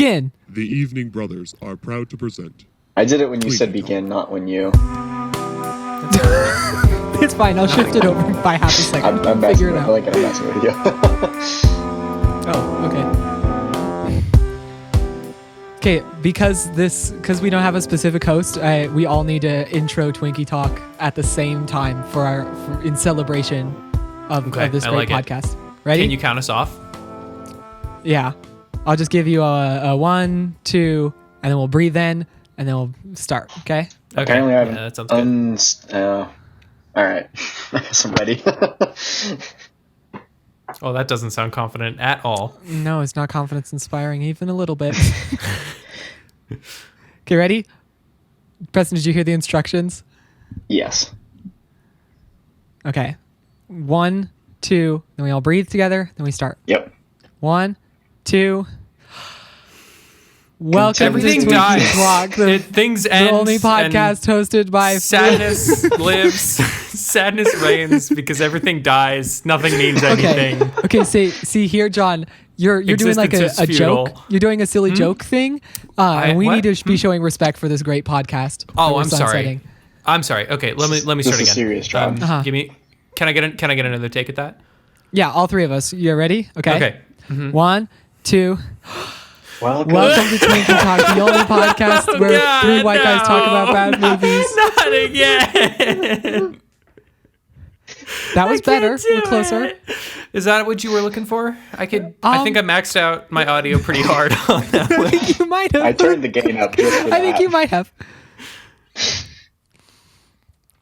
begin. The Evening Brothers are proud to present. I did it when you said TWINKIEtalk. begin, not when you. It's fine. I'll shift it over by half a second. I'm Figure it messing. I out. feel like I'm messing with you. Oh, okay. Okay, because we don't have a specific host, we all need to intro Twinkie Talk at the same time in celebration of this great podcast. Ready? Can you count us off? Yeah. I'll just give you a 1, 2, and then we'll breathe in, and then we'll start. Okay. Apparently, I haven't. That sounds good. All right. I guess I'm ready. Oh, that doesn't sound confident at all. No, it's not confidence inspiring, even a little bit. Okay, ready? Preston, did you hear the instructions? Yes. Okay. 1, 2, then we all breathe together, then we start. Yep. 1, 2. Welcome Everything to dies. TWINKIEtalk, Things the end. only podcast hosted by Sadness lives. Sadness reigns because everything dies. Nothing means anything. Okay. See here, John. You're doing like Existence a is futile. joke. You're doing a silly joke thing, and we what? need to be showing respect for this great podcast. that Oh, we're I'm sorry. sunsetting. I'm sorry. Okay, let me start This is again. serious, John. Give me. Can I get another take at that? Yeah, all three of us. You ready? Okay. Okay. 1, 2. Welcome. Welcome to TWINKIEtalk, the only podcast where God, three white guys talk no. about bad movies. Not again. That was better. Can't do We're closer. it. Is that what you were looking for? I think I maxed out my audio pretty hard on that one. You might have. I turned the gain up just for I think that. you might have.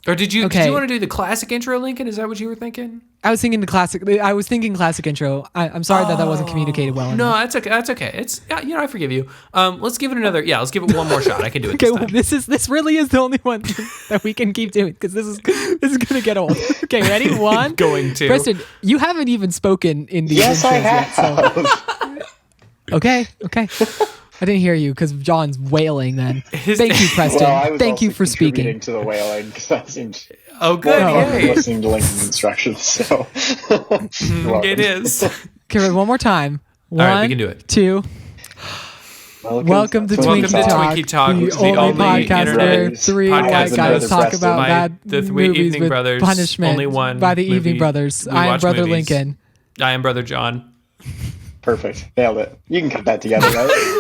Or did you Okay. want to do the classic intro, Lincoln? Is that what you were thinking? I was thinking classic intro. I'm sorry that wasn't communicated well No, enough. that's okay. That's okay. It's I forgive you. Let's give it another. Yeah, let's give it one more shot. I can do it. Okay, This well, time. this really is the only one that we can keep doing because this is gonna get old. Okay, ready? 1. Going to. Preston, you haven't even spoken in these Yes, intros I yet. have. So. Okay. I didn't hear you because John's wailing. Then thank you, Preston. Well, I was Thank you also for contributing speaking. to the wailing because I seemed Oh, good. Yay. listening to Lincoln's instructions. So It is. Okay, ready, one more time. All right, we 1, can do it. 2. Welcome to Welcome to TWINKIEtalk, TWINKIEtalk, the only podcast internet where three podcast white and guys other talk Preston. about By bad the movies Evening with Brothers, punishment only one by the Evening movie. Brothers. We I am watch Brother movies. Lincoln. I am Brother John. Perfect. Nailed it. You can cut that together, right?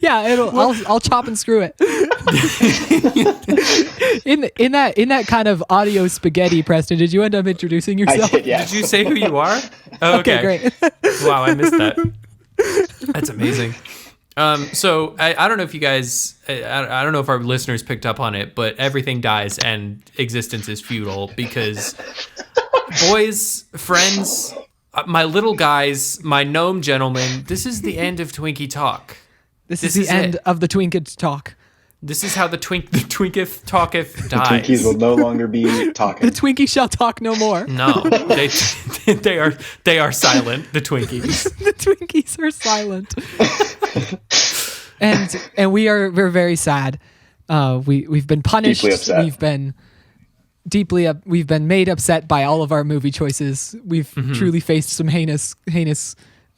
Yeah, I'll chop and screw it. in that kind of audio spaghetti, Preston, did you end up introducing yourself? I did, yes. Did you say who you are? Oh, Okay, great. Wow, I missed that. That's amazing. So I don't know if you guys, I don't know if our listeners picked up on it, but everything dies and existence is futile because boys, friends, my little guys, my gnome gentlemen, this is the end of TWINKIEtalk. This is the end of the TWINKIEtalk. This is how the Twinketh talketh dies. Twinkies will no longer be talking. The Twinkie shall talk no more. No, they are silent. The Twinkies. The Twinkies are silent. and we're very sad. We've been punished. Deeply upset. We've been made upset by all of our movie choices. We've truly faced some heinous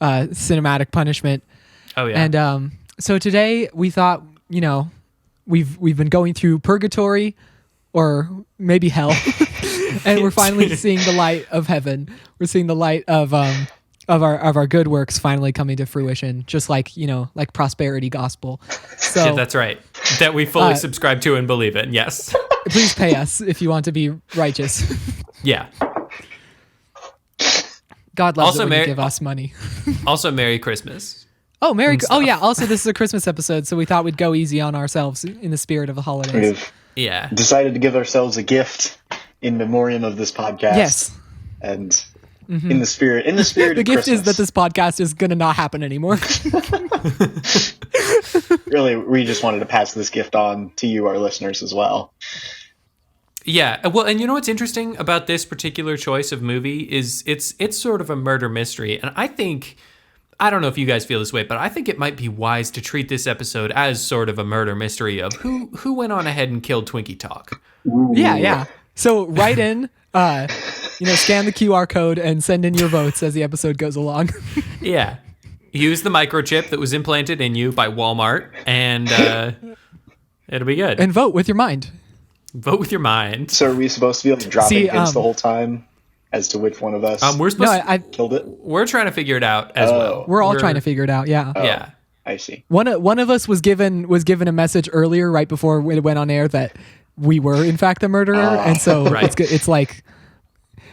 cinematic punishment. Oh yeah. And so today we thought, we've been going through purgatory or maybe hell, and we're finally seeing the light of heaven. We're seeing the light of our good works finally coming to fruition, just like prosperity gospel. So Yeah, that's right. That we fully subscribe to and believe in. Yes. please pay us if you want to be righteous. Yeah. God loves Also, it when you give us money. Also, Merry Christmas. Oh, yeah. Also, this is a Christmas episode, so we thought we'd go easy on ourselves in the spirit of the holidays. We've Yeah. decided to give ourselves a gift in memoriam of this podcast. Yes. And in the spirit The of gift is Christmas. that this podcast is going to not happen anymore. Really, we just wanted to pass this gift on to you, our listeners, as well. Yeah. Well, and you know what's interesting about this particular choice of movie is it's sort of a murder mystery, and I don't know if you guys feel this way, but I think it might be wise to treat this episode as sort of a murder mystery of who went on ahead and killed TWINKIEtalk. Yeah. So write in, scan the QR code and send in your votes as the episode goes along. Yeah. use the microchip that was implanted in you by Walmart, and it'll be good. And vote with your mind. Vote with your mind. So are we supposed to be like dropping hints the whole time as to which one of us We're supposed I killed it? We're trying to figure it out as well. We're all trying to figure it out. Yeah. Yeah. I see. One of us was given a message earlier, right before it went on air, that we were in fact the murderer, and so Right. it's good. It's like,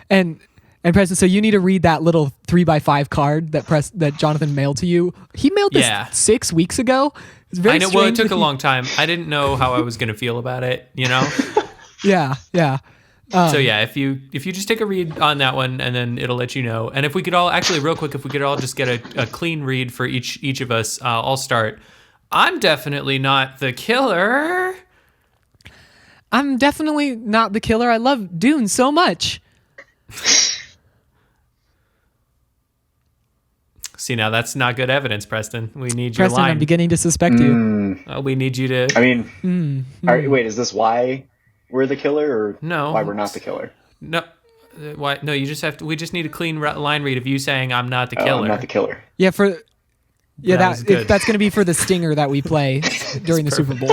and Preston, so you need to read that little 3x5 card that Jonathan mailed to you. He mailed this 6 weeks ago. It's very I know. Well, it strange took that a long time. I didn't know how I was going to feel about it. You know. Yeah. So yeah, if you just take a read on that one, and then it'll let you know. And if we could all actually, real quick, if we could all just get a clean read for each of us, I'll start. I'm definitely not the killer. I'm definitely not the killer. I love Dune so much. See, now that's not good evidence, Preston. We need your Preston, line. I'm beginning to suspect you. We need you to. I mean, wait, is this why we're the killer, or No. why we're not the killer? No. Why? No, you just have to. We just need a clean line read of you saying I'm not the Oh, killer. I'm not the killer. Yeah, That was good. that's going to be for the stinger that we play during the Super Bowl.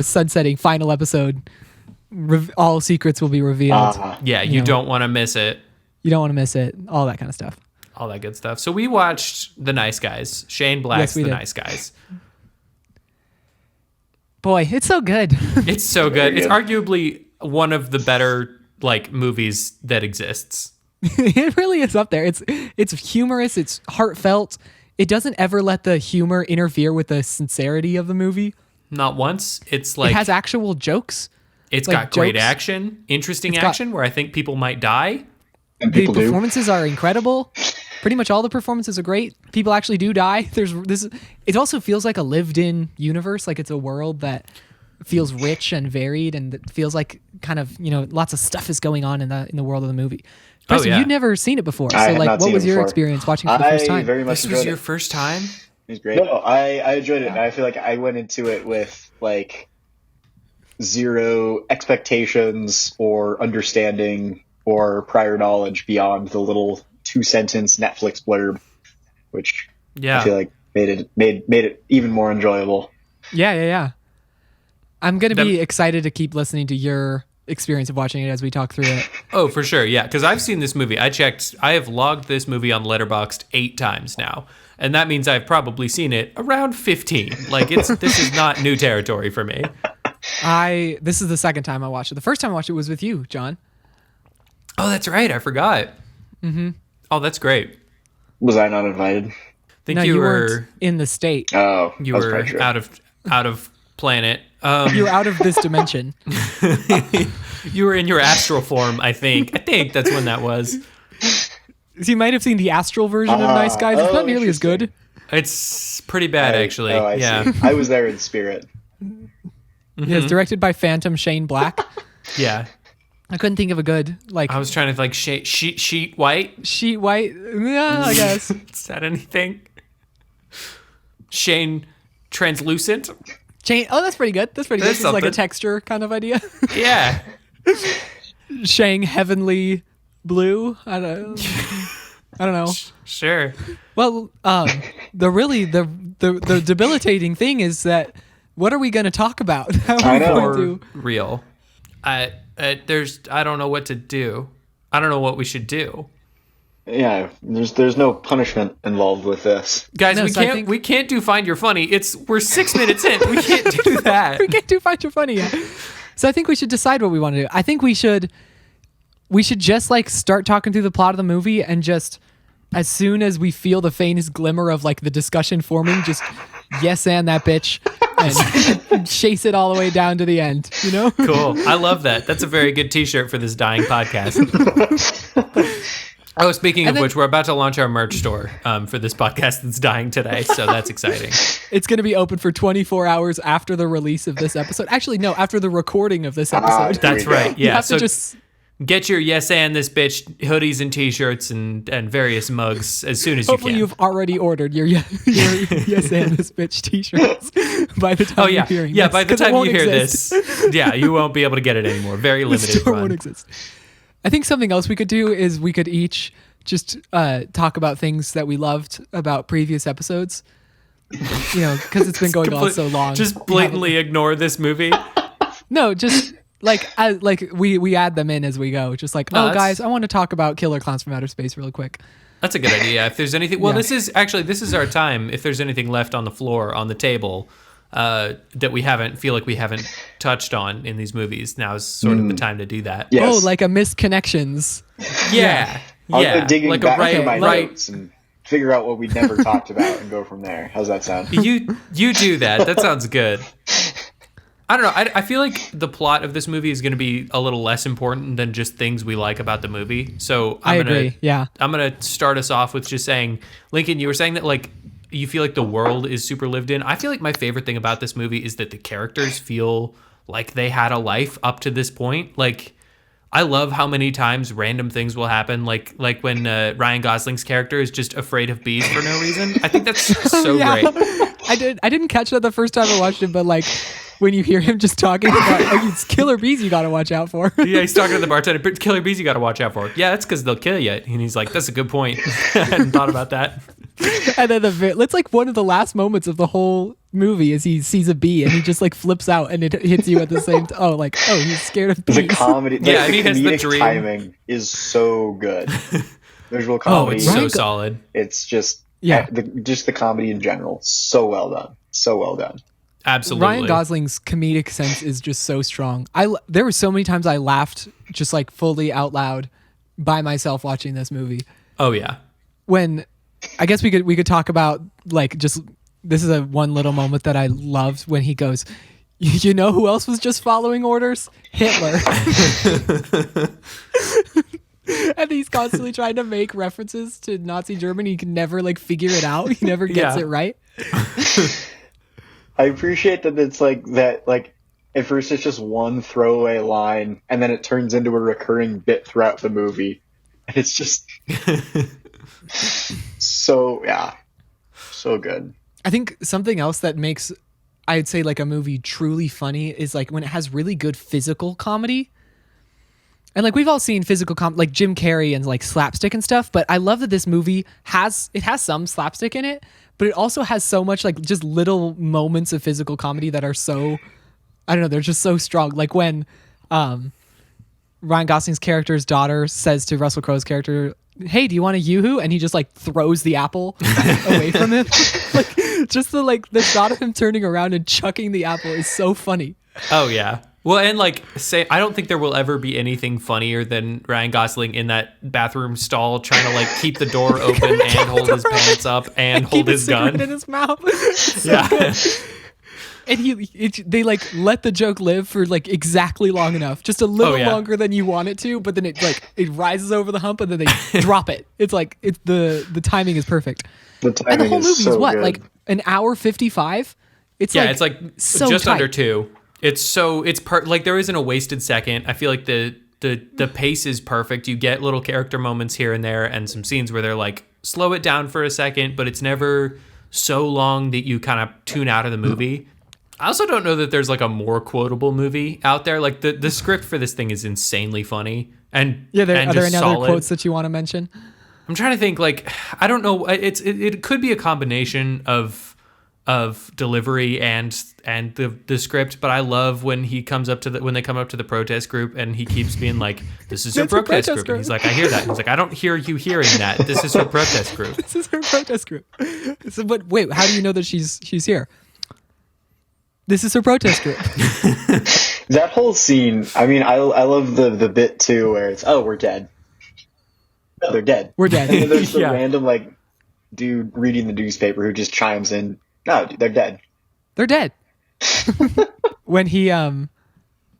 Sunsetting final episode. All secrets will be revealed. Yeah, you don't want to miss it. You don't want to miss it. All that kind of stuff. All that good stuff. So we watched The Nice Guys. Shane Black's we The did. Nice Guys. Boy, it's so good. It's so Very good. It's good. arguably one of the better movies that exists. It really is up there. It's humorous. It's heartfelt. It doesn't ever let the humor interfere with the sincerity of the movie. Not once. It's It has actual jokes. it's like got great jokes. action, interesting It's got- action where I think people might die. And The people do. performances are incredible. Pretty much all the performances are great. People actually do die. There's this. It also feels like a lived-in universe. Like it's a world that feels rich and varied, and that feels like kind of lots of stuff is going on in the world of the movie. Preston, yeah. you'd never seen it before, I so had like, not what seen was it your before. experience watching it for the first time? Very much This was enjoyed your it. first time? It was great. No, I enjoyed it. And I feel like I went into it with like zero expectations or understanding or prior knowledge beyond the little 2-sentence Netflix blurb, which Yeah. I feel like made it even more enjoyable. Yeah. I'm gonna be excited to keep listening to your experience of watching it as we talk through it. Oh, for sure. Yeah, because I've seen this movie. I have logged this movie on Letterboxd 8 times now. And that means I've probably seen it around 15. This is not new territory for me. This is the second time I watched it. The first time I watched it was with you, John. Oh, that's right. I forgot. Mm-hmm. Oh, that's great. Was I not invited? I think No, you you were weren't in the state. Oh, you I was were pretty sure. out of planet. You were out of this dimension. You were in your astral form, I think. I think that's when that was. So you might have seen the astral version of Nice Guys. It's not nearly as good. It's pretty bad, actually. Oh, I Yeah. see. I was there in spirit. Yeah, it's directed by Phantom Shane Black. Yeah. I couldn't think of a good I was trying to sheet white. sheet white. Yeah, I guess. Is that anything? Shane translucent. Shane. Oh, that's pretty good. That's pretty good. That's It's like a something. texture kind of idea. Yeah. Shane Heavenly Blue. I don't know. Sure. Well, the debilitating thing is that what are we going to talk about? How are I we know. going Or to? real. I don't know what to do. I don't know what we should do. Yeah, there's no punishment involved with this. Guys, No, so I think- we can't do Find Your Funny. We're 6 minutes in. We can't do that. We can't do Find Your Funny yet. So I think we should decide what we want to do. I think we should just start talking through the plot of the movie, and just as soon as we feel the faintest glimmer of the discussion forming, just yes and that bitch and chase it all the way down to the end, Cool. I love that. That's a very good t-shirt for this dying podcast. Oh, speaking of which, we're about to launch our merch store for this podcast that's dying today, so that's exciting. It's going to be open for 24 hours after the release of this episode. Actually, no, after the recording of this episode. That's There you go. right. You Yeah. have So to just get your yes and this bitch hoodies and t-shirts and various mugs as soon as you hopefully can. you've already ordered your yes and this bitch t-shirts by the time Oh yeah, you're hearing yeah. this, By the 'cause it time you won't hear exist. this, yeah, you won't be able to get it anymore. Very The limited store run. won't exist. I think something else we could do is we could each just talk about things that we loved about previous episodes. Because it's been going on so long. Just blatantly ignore this movie. No, just we add them in as we go. Just like, guys, I want to talk about Killer Clowns from Outer Space really quick. That's a good idea. If there's anything, this is our time. If there's anything left on the floor, on the table, that we haven't touched on in these movies, now is sort of the time to do that. Yes. Oh, like a missed connections. Yeah. I'll digging like back a through my notes and figure out what we never talked about and go from there. How's that sound? You do that. That sounds good. I don't know. I feel like the plot of this movie is going to be a little less important than just things we like about the movie. So I agree. Yeah. I'm going to start us off with just saying, Lincoln, you were saying that like you feel like the world is super lived in. I feel like my favorite thing about this movie is that the characters feel like they had a life up to this point. Like, I love how many times random things will happen, like when Ryan Gosling's character is just afraid of bees for no reason. I think that's so great. I didn't catch that the first time I watched it, but like when you hear him just talking about it's killer bees you got to watch out for. Yeah, he's talking to the bartender, but killer bees you got to watch out for. Yeah, that's because they'll kill you. And he's like, that's a good point. I hadn't thought about that. And then it's like one of the last moments of the whole movie is he sees a bee and he just like flips out and it hits you at the same time. He's scared of bees. The comedy, the comedic the timing is so good. Visual comedy, it's so solid. It's just the comedy in general, so well done. Absolutely. Ryan Gosling's comedic sense is just so strong. There were so many times I laughed just like fully out loud by myself watching this movie. Oh yeah. When I guess we could talk about like just this is a one little moment that I loved when he goes, you know who else was just following orders? Hitler. And he's constantly trying to make references to Nazi Germany. He can never like figure it out. He never gets it right. I appreciate that it's like that, like at first it's just one throwaway line and then it turns into a recurring bit throughout the movie. And it's just so good. I think something else that makes, I'd say, like a movie truly funny is like when it has really good physical comedy. And like we've all seen physical like Jim Carrey and like slapstick and stuff, but I love that this movie has some slapstick in it, but it also has so much like just little moments of physical comedy that are so, I don't know, they're just so strong. Like when Ryan Gosling's character's daughter says to Russell Crowe's character, hey, do you want a yoo-hoo? And he just like throws the apple away from him. Like just the shot of him turning around and chucking the apple is so funny. Oh yeah. Well, and like I don't think there will ever be anything funnier than Ryan Gosling in that bathroom stall trying to like keep the door open and hold his pants up and hold his gun in his mouth. Yeah. And they like let the joke live for like exactly long enough, just a little longer than you want it to, but then it rises over the hump and then they drop it. It's like the timing is perfect. The timing and the whole movie is so what, good. like an hour 55? It's like so just tight. Under 2. Like there isn't a wasted second. I feel like the pace is perfect. You get little character moments here and there and some scenes where they're like slow it down for a second, but it's never so long that you kind of tune out of the movie. I also don't know that there's like a more quotable movie out there. Like the script for this thing is insanely funny and are there any solid. other quotes that you want to mention? I'm trying to think. Like I don't know. It could be a combination of delivery and the script, but I love when he comes up to when they come up to the protest group and he keeps being like, "This is her protest group." And he's like, "I hear that." And he's like, "I don't hear you hearing that. This is her protest group." This is her protest group. So, but wait, how do you know that she's here? This is her protest group. That whole scene, I mean, I love the bit too where it's, we're dead. No, they're dead. We're dead. And then there's the random like dude reading the newspaper who just chimes in, no, dude, they're dead. They're dead. When he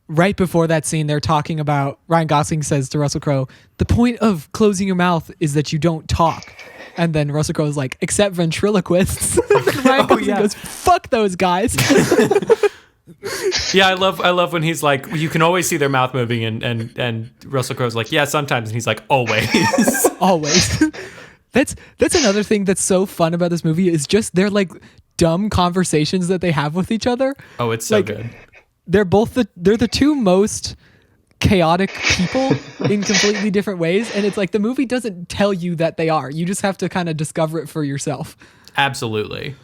right before that scene, they're talking about, Ryan Gosling says to Russell Crowe, the point of closing your mouth is that you don't talk. And then Russell Crowe's like, except ventriloquists. Ryan Gosling goes, fuck those guys. Yeah, I love when he's like, you can always see their mouth moving, and Russell Crowe's like, yeah, sometimes, and he's like, always. Always. That's another thing that's so fun about this movie is just their like dumb conversations that they have with each other. Oh, it's so like, good. They're the two most chaotic people in completely different ways, and it's like the movie doesn't tell you that they are. You just have to kind of discover it for yourself. Absolutely.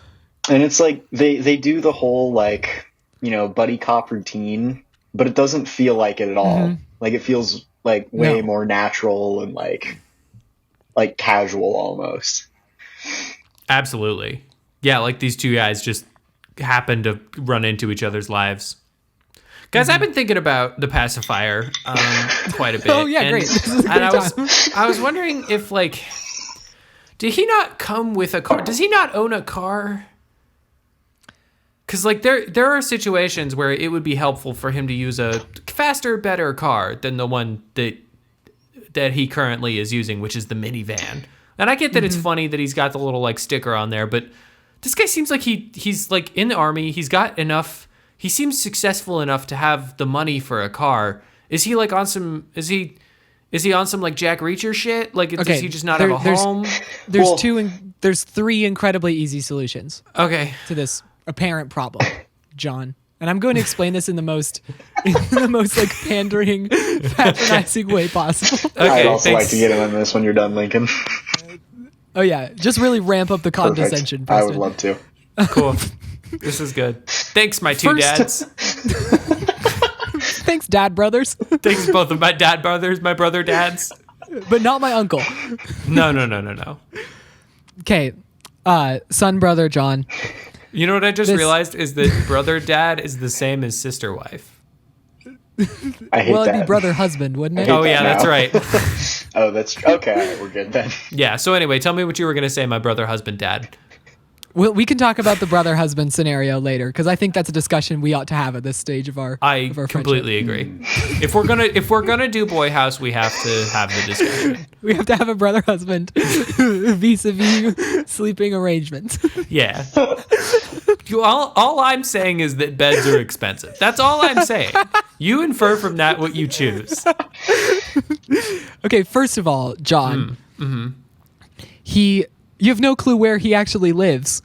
And it's like they do the whole like, buddy cop routine, but it doesn't feel like it at all. Mm-hmm. Like it feels like way more natural and like casual almost. Absolutely. Yeah, like these two guys just happen to run into each other's lives. Guys, I've been thinking about the pacifier quite a bit. Oh yeah, great. This is a great time. I was wondering if like, did he not come with a car? Does he not own a car? Because like there are situations where it would be helpful for him to use a faster, better car than the one that he currently is using, which is the minivan. And I get that it's funny that he's got the little like sticker on there, but this guy seems like he's like in the army. He's got enough. He seems successful enough to have the money for a car. Is he like on some? Is he on some like Jack Reacher shit? Like, does he just not have a home? There's three incredibly easy solutions. Okay. To this apparent problem, John. And I'm going to explain this in the most like pandering, patronizing way possible. Okay, I'd also like to get in on this when you're done, Lincoln. Oh yeah, just really ramp up the condescension. Perfect. I would love to. Cool. This is good. Thanks, my two dads. Thanks, dad brothers. Thanks, both of my dad brothers, my brother dads. But not my uncle. No. Okay, son, brother, John. You know what I just realized is that brother dad is the same as sister wife. I hate it'd that. be brother husband, wouldn't it? Oh yeah, that's right. Oh, that's okay. All right, we're good then. Yeah. So anyway, tell me what you were gonna say, my brother husband dad. Well, we can talk about the brother husband scenario later because I think that's a discussion we ought to have at this stage of our. I completely agree. If we're gonna do Boy House, we have to have the discussion. We have to have a brother husband vis-a-vis sleeping arrangements. Yeah. All I'm saying is that beds are expensive. That's all I'm saying. You infer from that what you choose. Okay, first of all, John, you have no clue where he actually lives.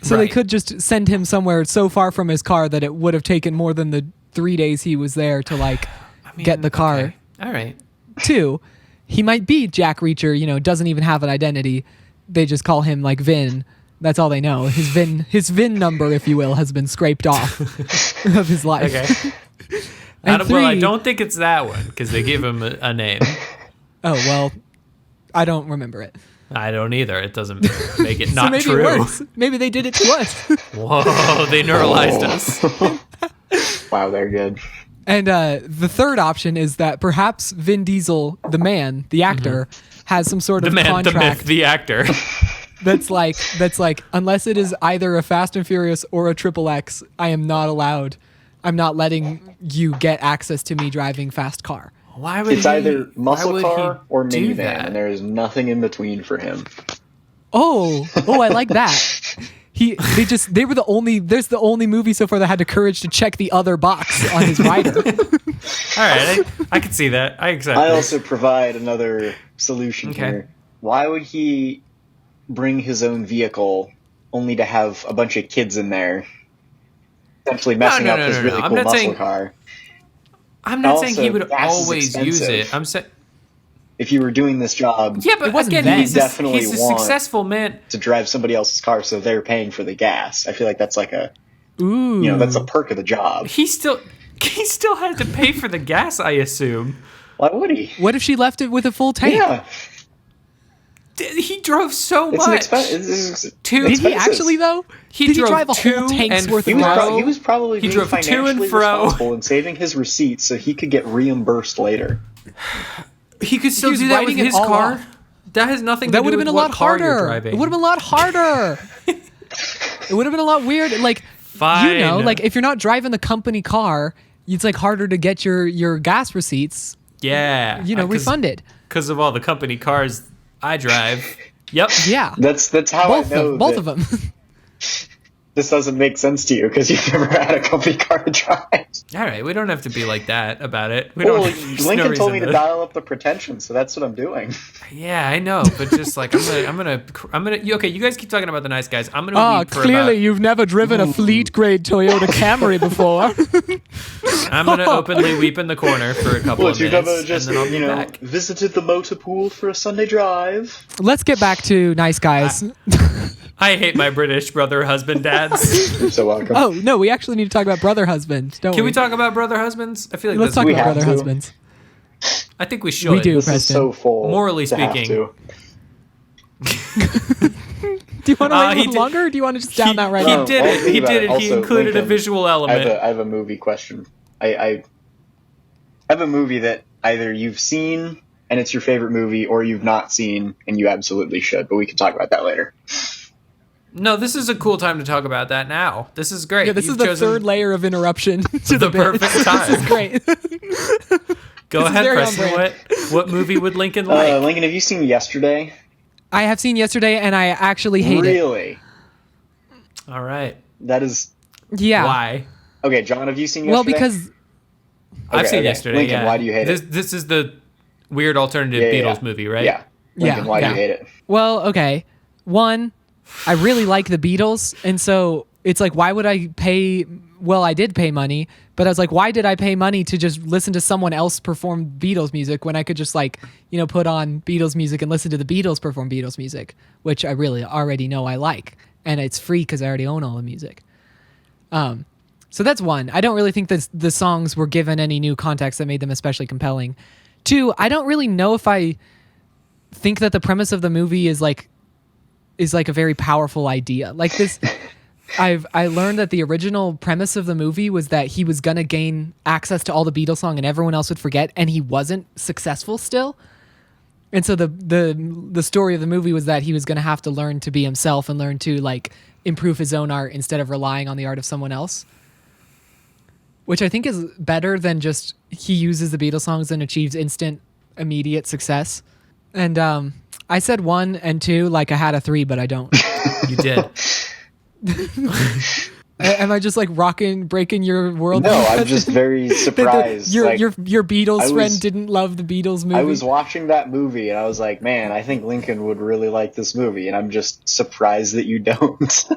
So they could just send him somewhere so far from his car that it would have taken more than the 3 days he was there to get the car. Okay. All right. 2, he might be Jack Reacher, doesn't even have an identity. They just call him like Vin. That's all they know. His VIN number, if you will, has been scraped off of his life. Okay. And 3, well, I don't think it's that one because they give him a name. Oh, well, I don't remember it. I don't either. It doesn't make it not so maybe true. It works. Maybe they did it to us. Whoa, they neuralized us. Wow, they're good. And the third option is that perhaps Vin Diesel, the man, the actor, has some sort of contract. The myth, the actor. that's like, unless it is either a Fast and Furious or a XXX, I am not allowed. I'm not letting you get access to me driving fast car. Why would it's either muscle he car or do minivan, that? and there is nothing in between for him. Oh, I like that. They were the only movie so far that had the courage to check the other box on his rider. All right, I can see that. I accept. I this. also provide another solution here. Why would he bring his own vehicle only to have a bunch of kids in there, essentially messing up his really cool muscle car? I'm not saying he Also, would gas is always use expensive. it. I'm saying. If you were doing this job, Yeah, but It wasn't again, then. he's Definitely a want- successful man. to drive somebody else's car, so they're paying for the gas. I feel like that's like Ooh. that's a perk of the job. He still had to pay for the gas, I assume. Why would he? What if she left it with a full tank? Yeah, He drove so it's an much. expense. Did he actually though? He Did he drove drive a whole to tank's and worth He of was, gas? he was probably He being drove to and financially fro. responsible and saving his receipts so he could get reimbursed later. He could still was do that with writing it his all car. off. That has nothing to That do would have with been a what lot car you're harder. driving. It would have been a lot harder. It would have been a lot weird. Like, Fine. like if you're not driving the company car, it's like harder to get your gas receipts, Yeah. refunded. Because of all the company cars I drive. Yep. Yeah. That's how Both I know of them. this doesn't make sense to you because you've never had a comfy car to drive. All right, we don't have to be like that about it. Well, there's Lincoln no told me reason to dial up the pretension, so that's what I'm doing. Yeah, I know, but just like I'm gonna. Okay, you guys keep talking about the nice guys. I'm gonna. Weep for Clearly you've never driven a fleet grade Toyota Camry before. I'm gonna openly weep in the corner for a couple of You've minutes, never just, and then I'll be back. visited the motor pool for a Sunday drive. Let's get back to nice guys. I hate my British brother husband dads. You're so welcome. Oh no, we actually need to talk about brother husbands. Don't Can we? we talk about brother husbands? I feel like Let's that's talk about have brother to. husbands. I think we should. We do. This is Preston. so full. Morally to have speaking. to. Do you want to wait a he little did- longer, or do you want to just down that right He now? did I'll it. think He about did it. it. He Also, included a Lincoln, visual I element. have a movie question. I have a movie that either you've seen and it's your favorite movie, or you've not seen and you absolutely should. But we can talk about that later. No, this is a cool time to talk about that now. This is great. Yeah, this You've is the chosen third layer of interruption to the bit. perfect time. This is great. Go this is ahead, very on Preston. brand. What movie would Lincoln like? Lincoln, have you seen Yesterday? I have seen Yesterday, and I actually hate it. Really? All right. That is Yeah. Why? okay. John, have you seen Yesterday? Well, because I've seen okay. Yesterday. Lincoln, yeah. why do you hate it? This is the weird alternative Yeah, Beatles yeah. movie, right? Yeah. Lincoln, Yeah, why do yeah. you hate it? well, okay. One, I really like the Beatles, and so it's like, why would I pay? Well, I did pay money, but I was like, why did I pay money to just listen to someone else perform Beatles music when I could just like, put on Beatles music and listen to the Beatles perform Beatles music, which I really already know I like, and it's free because I already own all the music. So that's one. I don't really think that the songs were given any new context that made them especially compelling. Two, I don't really know if I think that the premise of the movie is like a very powerful idea. Like this, I learned that the original premise of the movie was that he was gonna gain access to all the Beatles song and everyone else would forget, and he wasn't successful still. And so the story of the movie was that he was gonna have to learn to be himself and learn to like improve his own art instead of relying on the art of someone else. Which I think is better than just he uses the Beatles songs and achieves instant, immediate success. And I said 1 and 2 like I had a 3, but I don't. You did. Am I just like breaking your world? No, I'm just very surprised. Your Like, Beatles I friend was- didn't love the Beatles movie. I was watching that movie and I was like, man, I think Lincoln would really like this movie, and I'm just surprised that you don't.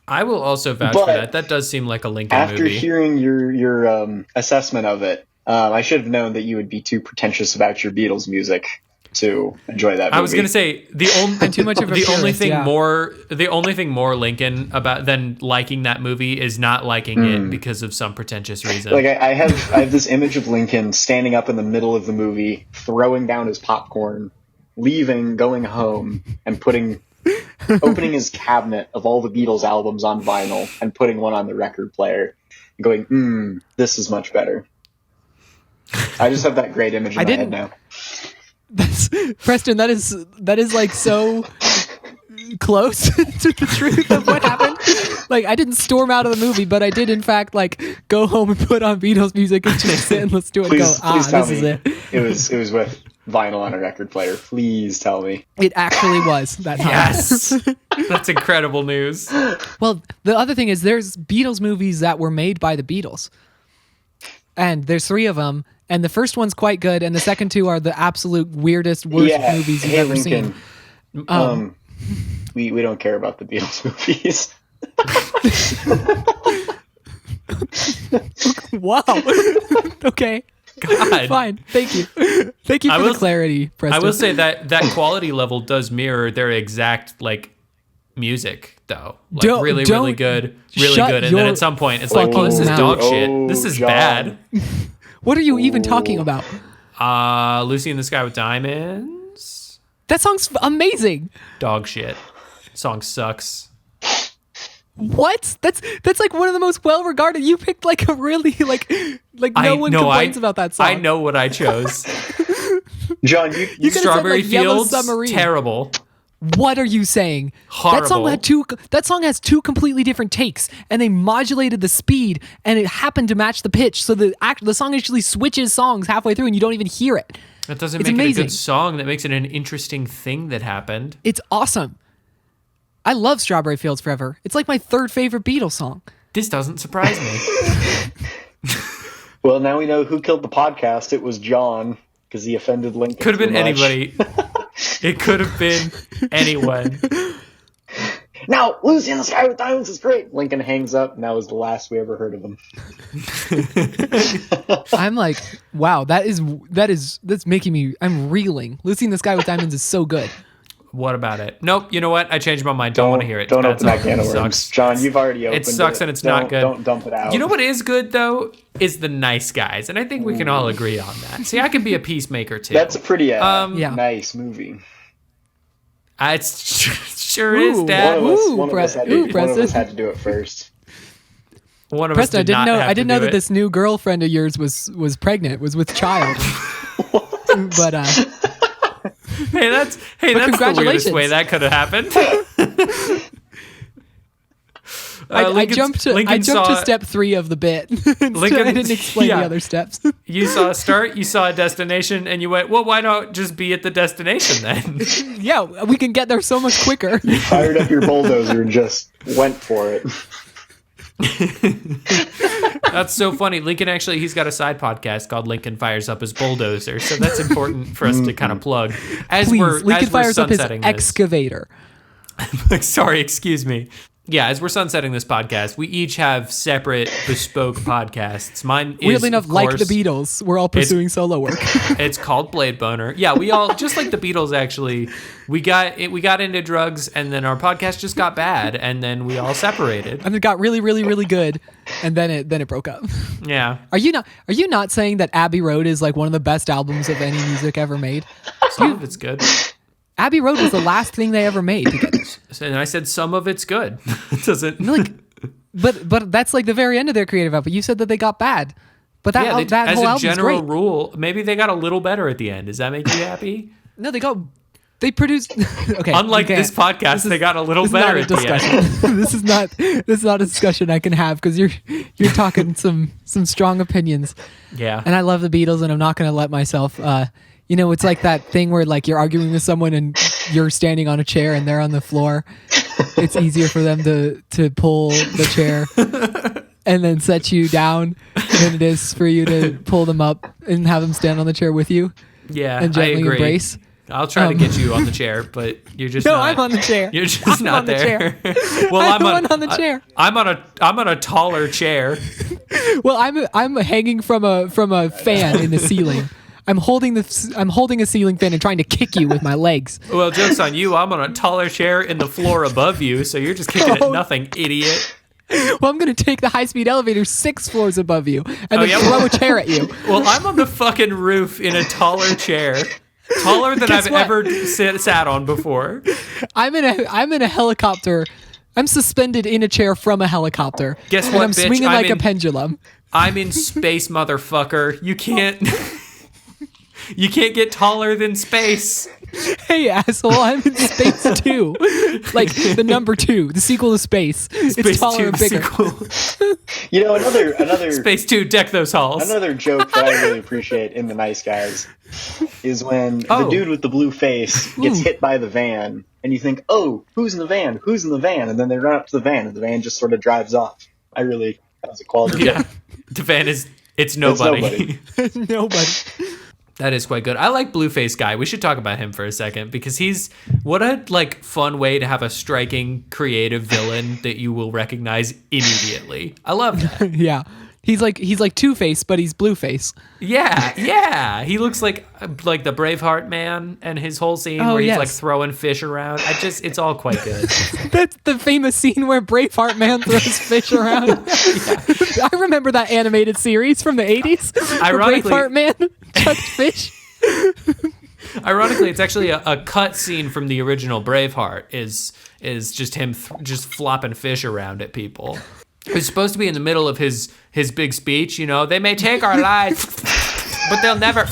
I will also vouch But for that. That does seem like a Lincoln After movie. hearing your assessment of it, I should have known that you would be too pretentious about your Beatles music to enjoy that movie. I was gonna say I'm too much of a the only purist, thing yeah. more Lincoln about than liking that movie is not liking it because of some pretentious reason. Like I have this image of Lincoln standing up in the middle of the movie, throwing down his popcorn, leaving, going home, and opening his cabinet of all the Beatles albums on vinyl and putting one on the record player, and going, this is much better. I just have that great image in my head now. Preston, that is like so close to the truth of what happened. Like I didn't storm out of the movie, but I did in fact like go home and put on Beatles music and just sit and listen to it. Please tell This me is it. it was with vinyl on a record player. Please tell me. It actually was that time. yes, that's incredible news. Well, the other thing is there's Beatles movies that were made by the Beatles. And there's 3 of them, and the first one's quite good, and the second 2 are the absolute weirdest, worst movies you've ever Lincoln, seen. We don't care about the Beatles movies. Wow. Okay. God. Fine. Thank you. Thank you for the clarity, Preston. I will say that quality level does mirror their exact like music though. Like Don't- really don't good, shut good. And then your at some point it's like, oh, this is fucking dog mouth. shit. This is John. bad. What are you even talking about? Lucy in the Sky with Diamonds. That song's amazing. Dog shit. Song sucks. What? That's like one of the most well regarded. You picked like a really like no one complains about that song. I know what I chose. John, You could've said, Strawberry like, Yellow Fields, Submarine. terrible. What are you saying? Horrible. That song has 2 completely different takes, and they modulated the speed, and it happened to match the pitch. So the song actually switches songs halfway through, and you don't even hear it. That doesn't It's make it a amazing. good song. That makes it an interesting thing that happened. It's awesome. I love Strawberry Fields Forever. It's like my third favorite Beatles song. This doesn't surprise me. Well, now we know who killed the podcast. It was John, because he offended Lincoln. Could have been too much. anybody. It could have been anyone. Now, Lucy in the Sky with Diamonds is great. Lincoln hangs up, and that was the last we ever heard of him. I'm like, wow, that's making me, I'm reeling. Lucy in the Sky with Diamonds is so good. What about it? Nope. You know what? I changed my mind. Don't want to hear it. Don't Bad open that song. can of It worms. sucks. John, you've already opened it. It sucks and it's not good. Don't dump it out. You know what is good though is the Nice Guys, and I think we can all agree on that. See, I can be a peacemaker too. That's a pretty Yeah. nice movie. It sure is, Ooh, Dad. One of us had Preston. to do it first. One of Preston, us did not have I didn't to know do that it. this new girlfriend of yours was pregnant, was with child. But Hey, that's the weirdest congratulations. way that could have happened. I jumped to step 3 of the bit. Lincoln- I didn't explain yeah. the other steps. You saw a start, you saw a destination, and you went, well, why not just be at the destination then? Yeah, we can get there so much quicker. Fired up your bulldozer and just went for it. That's so funny. Lincoln he's got a side podcast called Lincoln Fires Up His Bulldozer, so that's important for us to kind of plug. Please, Lincoln fires up his sunsetting this. excavator. Sorry, excuse me. Yeah, as we're sunsetting this podcast, we each have separate bespoke podcasts. Mine is, Weirdly enough, of like course, the Beatles, we're all pursuing solo work. It's called Blade Boner. Yeah, we all, just like the Beatles, actually, we got into drugs, and then our podcast just got bad, and then we all separated. And it got really, really, really good, and then it broke up. Yeah. Are you not saying that Abbey Road is like one of the best albums of any music ever made? Some of it's good. Abbey Road was the last thing they ever made. And I said some of it's good. It doesn't... Like, but that's like the very end of their creative output. You said that they got bad, but that that as whole a album's general great. rule, maybe they got a little better at the end. Does that make you happy? No, they produced. Okay, Unlike you can't. this podcast, they got a little This is not better a at the end. discussion. This is not a discussion I can have because you're talking some strong opinions. Yeah. And I love the Beatles, and I'm not going to let myself. It's like that thing where like you're arguing with someone and you're standing on a chair and they're on the floor. It's easier for them to pull the chair and then set you down than it is for you to pull them up and have them stand on the chair with you Yeah, and gently I agree. embrace. I'll try to get you on the chair, but you're just No, not. I'm on the chair. You're just I'm not on the there. chair. Well, I'm the one on the chair. I'm on a taller chair. Well, I'm hanging from a fan in the ceiling. I'm holding a ceiling fan and trying to kick you with my legs. Well, joke's on you. I'm on a taller chair in the floor above you, so you're just kicking at nothing, idiot. Well, I'm going to take the high-speed elevator 6 floors above you and then yeah? throw a chair at you. Well, I'm on the fucking roof in a taller chair. Taller than Guess I've what? ever sat on before. I'm in a helicopter. I'm suspended in a chair from a helicopter. Guess and what, I'm bitch? swinging I'm like a in- pendulum. I'm in space, motherfucker. You can't... You can't get taller than space. Hey, asshole, I'm in Space 2. Like, the number 2, the sequel to Space. It's Space taller 2 and bigger. sequel. You know, another Space 2, deck those halls. Another joke that I really appreciate in The Nice Guys is when the Oh. dude with the blue face gets hit by the van, and you think, oh, who's in the van? Who's in the van? And then they run up to the van, and the van just sort of drives off. That was a quality. Yeah. The van it's nobody. Nobody. That is quite good. I like Blueface Guy. We should talk about him for a second because he's what a fun way to have a striking creative villain that you will recognize immediately. I love that. Yeah. He's like Two-Face, but he's Blueface. Yeah. He looks like the Braveheart man and his whole scene where he's yes. throwing fish around. It's all quite good. That's the famous scene where Braveheart man throws fish around. I remember that animated series from the 80s. Where Ironically- Braveheart man chucked fish. Ironically, it's actually a cut scene from the original Braveheart is just him just flopping fish around at people. It's supposed to be in the middle of his big speech, they may take our lives, but they'll never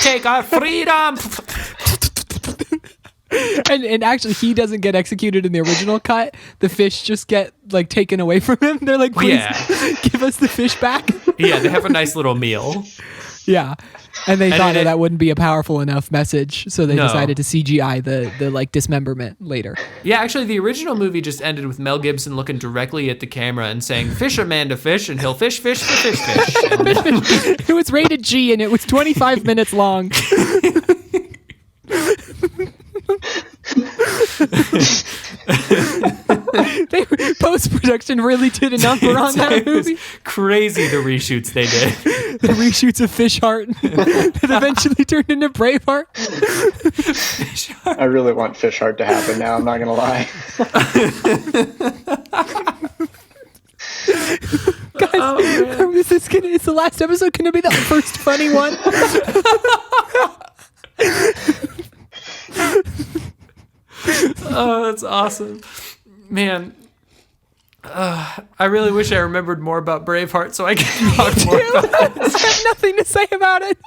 take our freedom. And actually, he doesn't get executed in the original cut. The fish just get taken away from him. They're like, please give us the fish back. Yeah, they have a nice little meal. Yeah. And they thought then that wouldn't be a powerful enough message, so they No. decided to CGI the like dismemberment later. Yeah, actually, the original movie just ended with Mel Gibson looking directly at the camera and saying, "Fish a man to fish, and he'll fish for fish." And then- It was rated G, and it was 25 minutes long. Post-production really did a number on that It was movie. crazy the reshoots they did. The reshoots of Fish Heart that eventually turned into Braveheart. I really want Fish Heart to happen now. I'm not gonna lie. Guys, is the last episode going to be the first funny one? Oh, that's awesome. Man, I really wish I remembered more about Braveheart so I could talk more about it. I have nothing to say about it.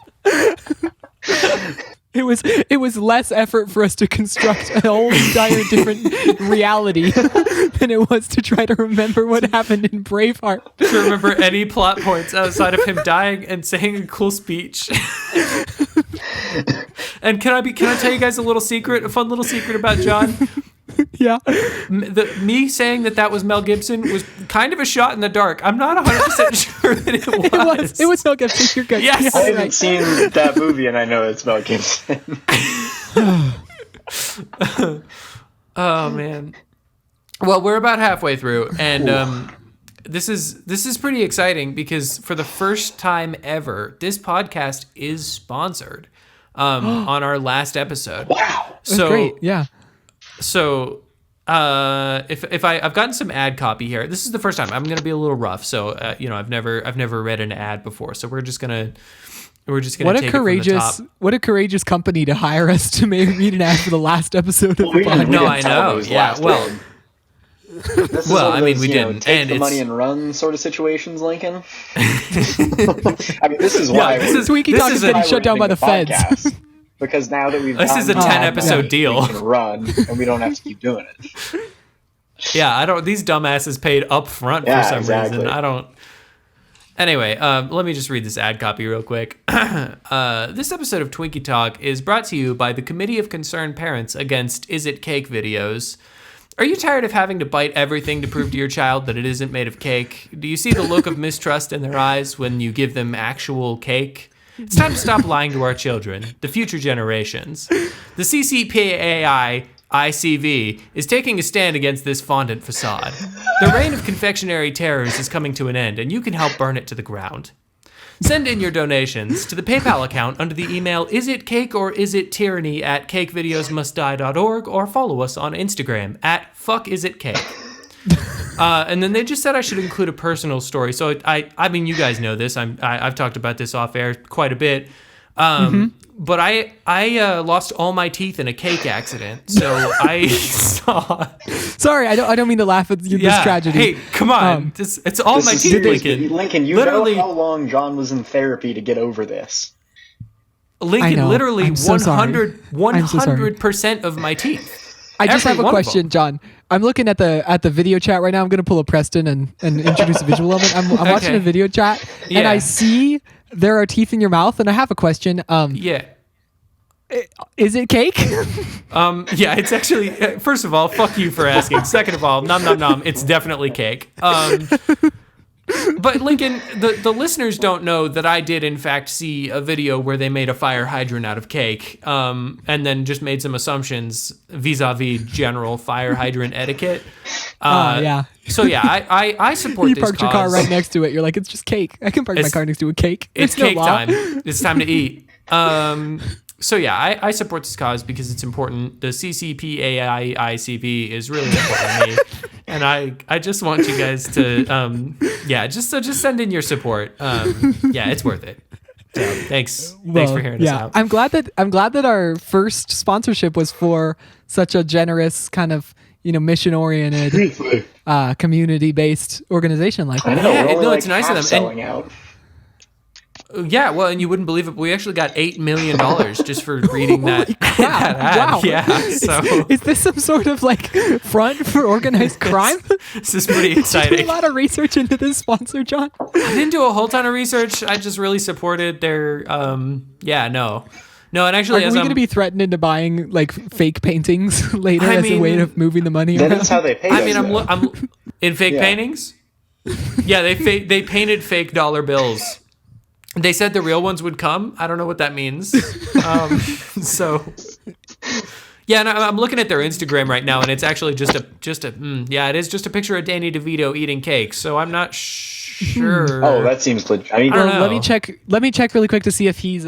It was less effort for us to construct a whole entire different reality than it was to try to remember what happened in Braveheart. To remember any plot points outside of him dying and saying a cool speech. And can I tell you guys a fun little secret about John? Yeah. Me saying that was Mel Gibson was kind of a shot in the dark. I'm not 100% sure that it was. It was Mel Gibson. You're good. Yes. I haven't seen that movie, and I know it's Mel Gibson. Oh man. Well, we're about halfway through, and this is pretty exciting because for the first time ever, this podcast is sponsored on our last episode. Wow. That's great. Yeah. So, if I've gotten some ad copy here. This is the first time. I'm gonna be a little rough. So, I've never read an ad before. So we're just gonna take it from the top. What a courageous company to hire us to read an ad for the last episode of the We didn't- podcast. we No, didn't I tell him know. it was Yeah, last well- one. This is Well, one of I mean, those, we you know, didn't, take and the it's- money and run sort of situations, Lincoln. I mean, this is why this is- Twinkie this Talk is is a- getting why shut we're down by the doing feds. podcast. Because now that we've This is a gotten 10 the episode podcast, deal. we can run, and we don't have to keep doing it. Yeah, these dumbasses paid up front Yeah, for some exactly. reason. I don't. Anyway, let me just read this ad copy real quick. This episode of Twinkie Talk is brought to you by the Committee of Concerned Parents Against Is It Cake videos. Are you tired of having to bite everything to prove to your child that it isn't made of cake? Do you see the look of mistrust in their eyes when you give them actual cake? It's time to stop lying to our children, the future generations. The CCPAI ICV is taking a stand against this fondant facade. The reign of confectionery terrors is coming to an end, and you can help burn it to the ground. Send in your donations to the PayPal account under the email isitcakeorisit-tyranny at cakevideosmustdie.org, or follow us on Instagram at fuckisitcake. And then they just said I should include a personal story. So I mean, you guys know this. I've talked about this off air quite a bit. But I lost all my teeth in a cake accident. So I saw. Sorry, I don't mean to laugh at this tragedy. Hey, come on! It's all my teeth, Lincoln. Lincoln, you Literally- know how long John was in therapy to get over this. Lincoln, I know. literally I'm so sorry. 100% of my teeth. I just Every have a one of question, them. John. I'm looking at the video chat right now. I'm going to pull a Preston and introduce a visual element. I'm watching Okay. a video chat, and Yeah. I see there are teeth in your mouth, and I have a question. Yeah. Is it cake? Yeah, it's actually, first of all, fuck you for asking. Second of all, nom nom nom, it's definitely cake. But Lincoln, the listeners don't know that I did in fact see a video where they made a fire hydrant out of cake, and then just made some assumptions vis-a-vis general fire hydrant etiquette. Yeah. So yeah, I support You this parked your cause. car right next to it. You're like, it's just cake. I can park my It's- car next to a cake. It's There's no cake law. time. It's time to eat. So yeah, I support this cause because it's important. The CCPAI-ICV is really important to me, and I just want you guys to just send in your support. Yeah, it's worth it. So thanks for hearing us out. I'm glad that our first sponsorship was for such a generous kind of mission oriented, community based organization like I that. know, Yeah, we're only no, like it's nice of half them. And- selling out. Yeah, well, and you wouldn't believe it, but we actually got $8 million just for reading that, Crap. that ad. Wow. Yeah, so Is this some sort of like front for organized crime? this is pretty Did you do exciting. a lot of research into this sponsor, John? I didn't do a whole ton of research. I just really supported their, No, and actually, Are we going to be threatened into buying like fake paintings later as a way of moving the money around? That's how they pay us. I mean, though. I'm in fake paintings. Yeah, they painted fake dollar bills. They said the real ones would come. I don't know what that means. So, yeah, and I'm looking at their Instagram right now, and it's actually it is just a picture of Danny DeVito eating cake. So I'm not sure. Oh, that seems legit. I mean, I don't know. Let me check really quick to see if he's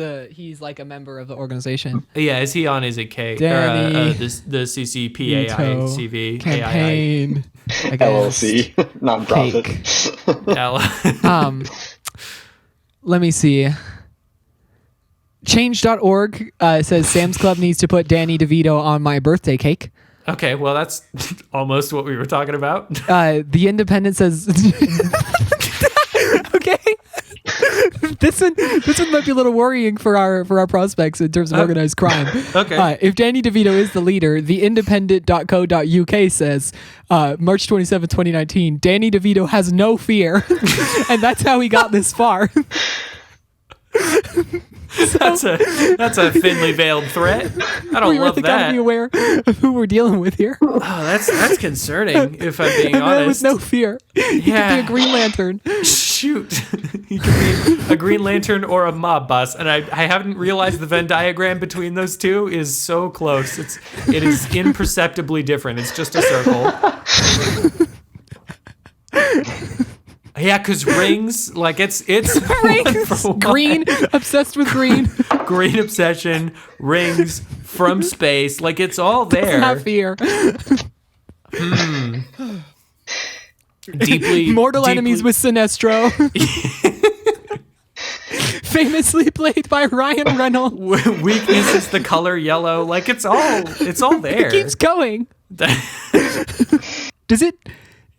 like a member of the organization. Yeah, is he on? Is it K? Danny The CCPAI CV campaign, I guess. LLC, nonprofit. Let me see. Change.org says Sam's Club needs to put Danny DeVito on my birthday cake. Okay, well that's almost what we were talking about. The Independent says okay. This one might be a little worrying for our prospects in terms of organized crime. Okay. If Danny DeVito is the leader, the independent.co.uk says March 27, 2019, Danny DeVito has no fear. And that's how he got this far. That's a thinly veiled threat. I don't We love really gotta that. be aware of who we're dealing with here. Oh, that's concerning. If I'm being A man with honest. no fear. He Yeah. could be a Green Lantern. Shoot, he could be a Green Lantern or a mob boss, and I haven't realized the Venn diagram between those two is so close. It is imperceptibly different. It's just a circle. Yeah, because rings, like it's Rings. Green, obsessed with green. green obsession, rings from space, like it's all there. Not fear. Mortal enemies with Sinestro. Famously played by Ryan Reynolds. Weakness is the color yellow. Like it's all there. It keeps going.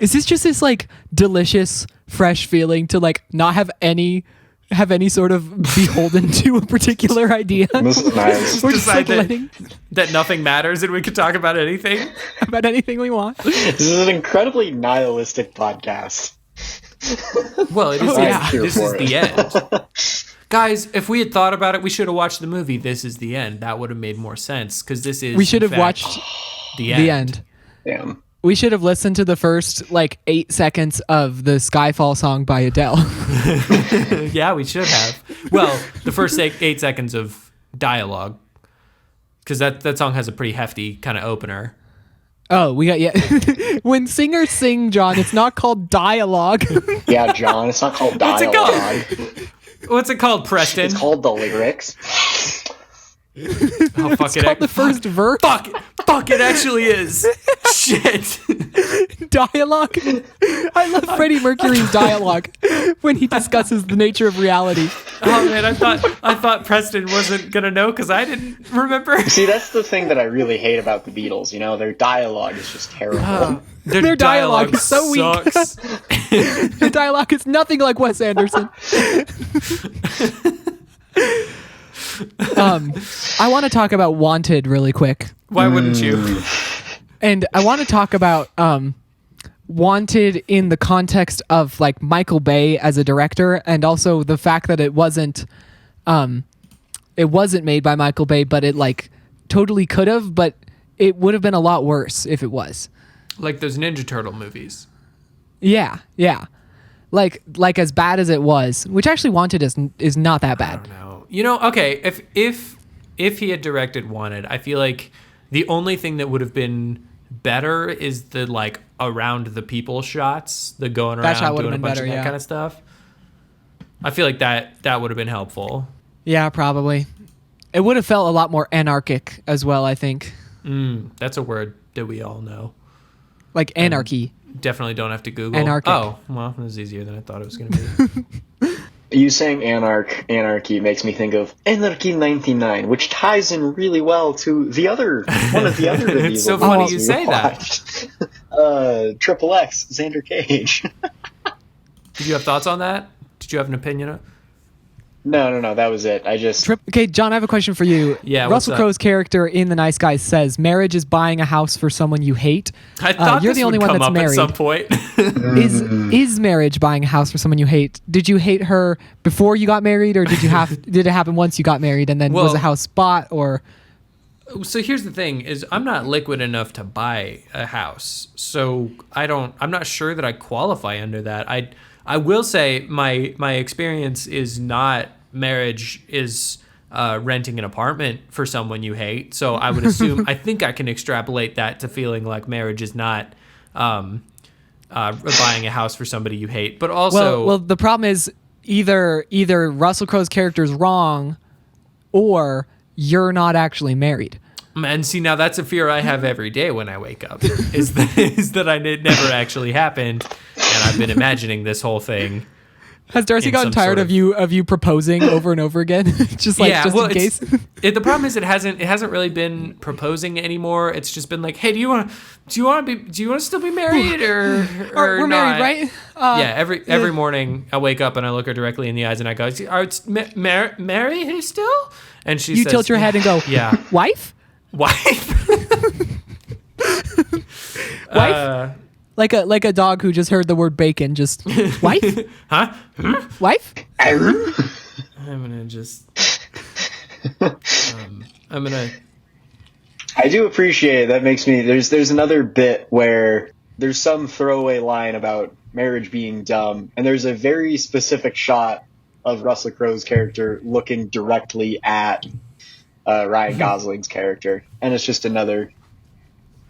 Is this just this like delicious, fresh feeling to like not have any sort of beholden to a particular idea? This is nice. We're just like Decide letting that nothing matters and we can talk about anything. about anything we want. This is an incredibly nihilistic podcast. Well, it is. yeah. This is the end. Guys, if we had thought about it, we should have watched the movie This Is the End. That would have made more sense because this is. We should in have fact, watched the end. the end. Damn. We should have listened to the first like 8 seconds of the Skyfall song by Adele. Yeah, we should have. Well, the first 8 seconds of dialogue, because that song has a pretty hefty kind of opener. Oh, we got when singers sing, John, it's not called dialogue. Yeah, John, it's not called What's it dialogue. What's it called, Preston? It's called the lyrics. Oh, fuck It's called the first verse. Fuck, it actually is. Shit. Dialogue. I love Freddie Mercury's dialogue when he discusses the nature of reality. Oh man, I thought Preston wasn't gonna know because I didn't remember. See, that's the thing that I really hate about the Beatles. You know, their dialogue is just terrible. Their dialogue is so weak. sucks. The dialogue is nothing like Wes Anderson. I want to talk about Wanted really quick. Why wouldn't you? And I want to talk about Wanted in the context of like Michael Bay as a director, and also the fact that it wasn't made by Michael Bay, but it like totally could have, but it would have been a lot worse if it was. Like those Ninja Turtle movies. Yeah. Like as bad as it was, which actually Wanted is not that I bad. don't know. You know, okay, if he had directed Wanted, I feel like the only thing that would have been better is the like around the people shots, the going That shot around would doing have a been bunch better, of that yeah. kind of stuff. I feel like that would have been helpful. Yeah, probably. It would have felt a lot more anarchic as well, I think. That's a word that we all know. Like anarchy. Definitely don't have to Google. Anarchic. Oh, well, it was easier than I thought it was going to be. You saying anarchy makes me think of Anarchy 99, which ties in really well to one of the other It's so Diesel funny movies you we say that. watched. Triple X, Xander Cage. Did you have thoughts on that? Did you have an opinion? No, that was it. I just Okay, John, I have a question for you. Yeah, what's Russell up? Crowe's character in The Nice Guys says marriage is buying a house for someone you hate. I thought you're this the only would one come that's up married. at some point. Is marriage buying a house for someone you hate? Did you hate her before you got married, or did it happen once you got married and then was Well- a house bought? Or So here's the thing: is I'm not liquid enough to buy a house, so I'm not sure that I qualify under that. I will say my experience is not marriage is renting an apartment for someone you hate. So I would assume I think I can extrapolate that to feeling like marriage is not buying a house for somebody you hate. But also, well, the problem is either Russell Crowe's character is wrong, or you're not actually married. and see, now that's a fear I have every day when I wake up is that it never actually happened, and I've been imagining this whole thing. Has Darcy In gotten some tired sort of you proposing over and over again, just in case? The problem is it hasn't really been proposing anymore. It's just been like, hey, do you want to still be married or We're not? married, right? Yeah, every morning I wake up and I look her directly in the eyes and I go, "Are it's Mary still?" And she You says, tilt your head and go, "Yeah, wife, wife." wife, like a dog who just heard the word bacon, just wife, Huh? wife. I'm gonna just. I'm gonna. I do appreciate it. That makes me there's another bit where there's some throwaway line about marriage being dumb, and there's a very specific shot of Russell Crowe's character looking directly at Ryan Gosling's character, and it's just another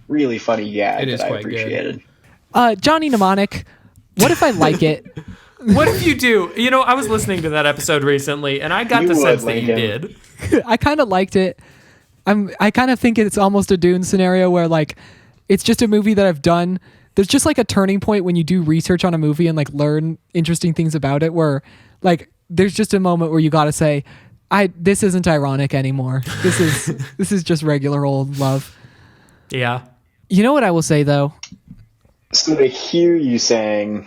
really funny gag It is that I quite good. appreciated. Johnny Mnemonic. What if I like it? What if you do? You know, I was listening to that episode recently, and I got You the would, sense that you Lincoln. did. I kind of liked it. I kind of think it's almost a Dune scenario where like it's just a movie that I've done. There's just like a turning point when you do research on a movie and like learn interesting things about it where like there's just a moment where you got to say this isn't ironic anymore. This is just regular old love. Yeah. You know what I will say though? So to hear you saying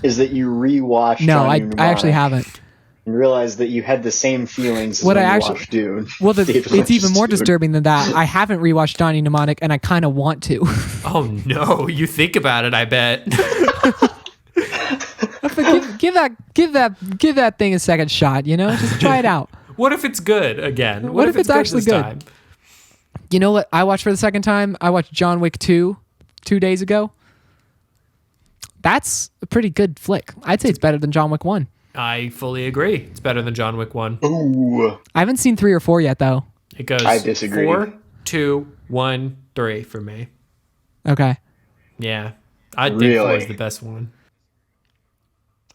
is that you rewatched No, Johnny I Mnemonic actually haven't. and realized that you had the same feelings as What when I you actually- watched Dune. Well, David it's Lynch's even more Dune. disturbing than that. I haven't rewatched Johnny Mnemonic and I kind of want to. Oh no, you think about it, I bet. But give that thing a second shot, you know? Just try it out. What if it's good again? What if it's actually this good? time? You know what I watched for the second time? I watched John Wick 2 2 days ago. That's a pretty good flick. I'd say it's better than John Wick 1. I fully agree. It's better than John Wick 1. Ooh. I haven't seen 3 or 4 yet though. It goes I disagree. 4, 2, 1, 3 for me. Okay. Yeah. I think 4 Really? is the best one.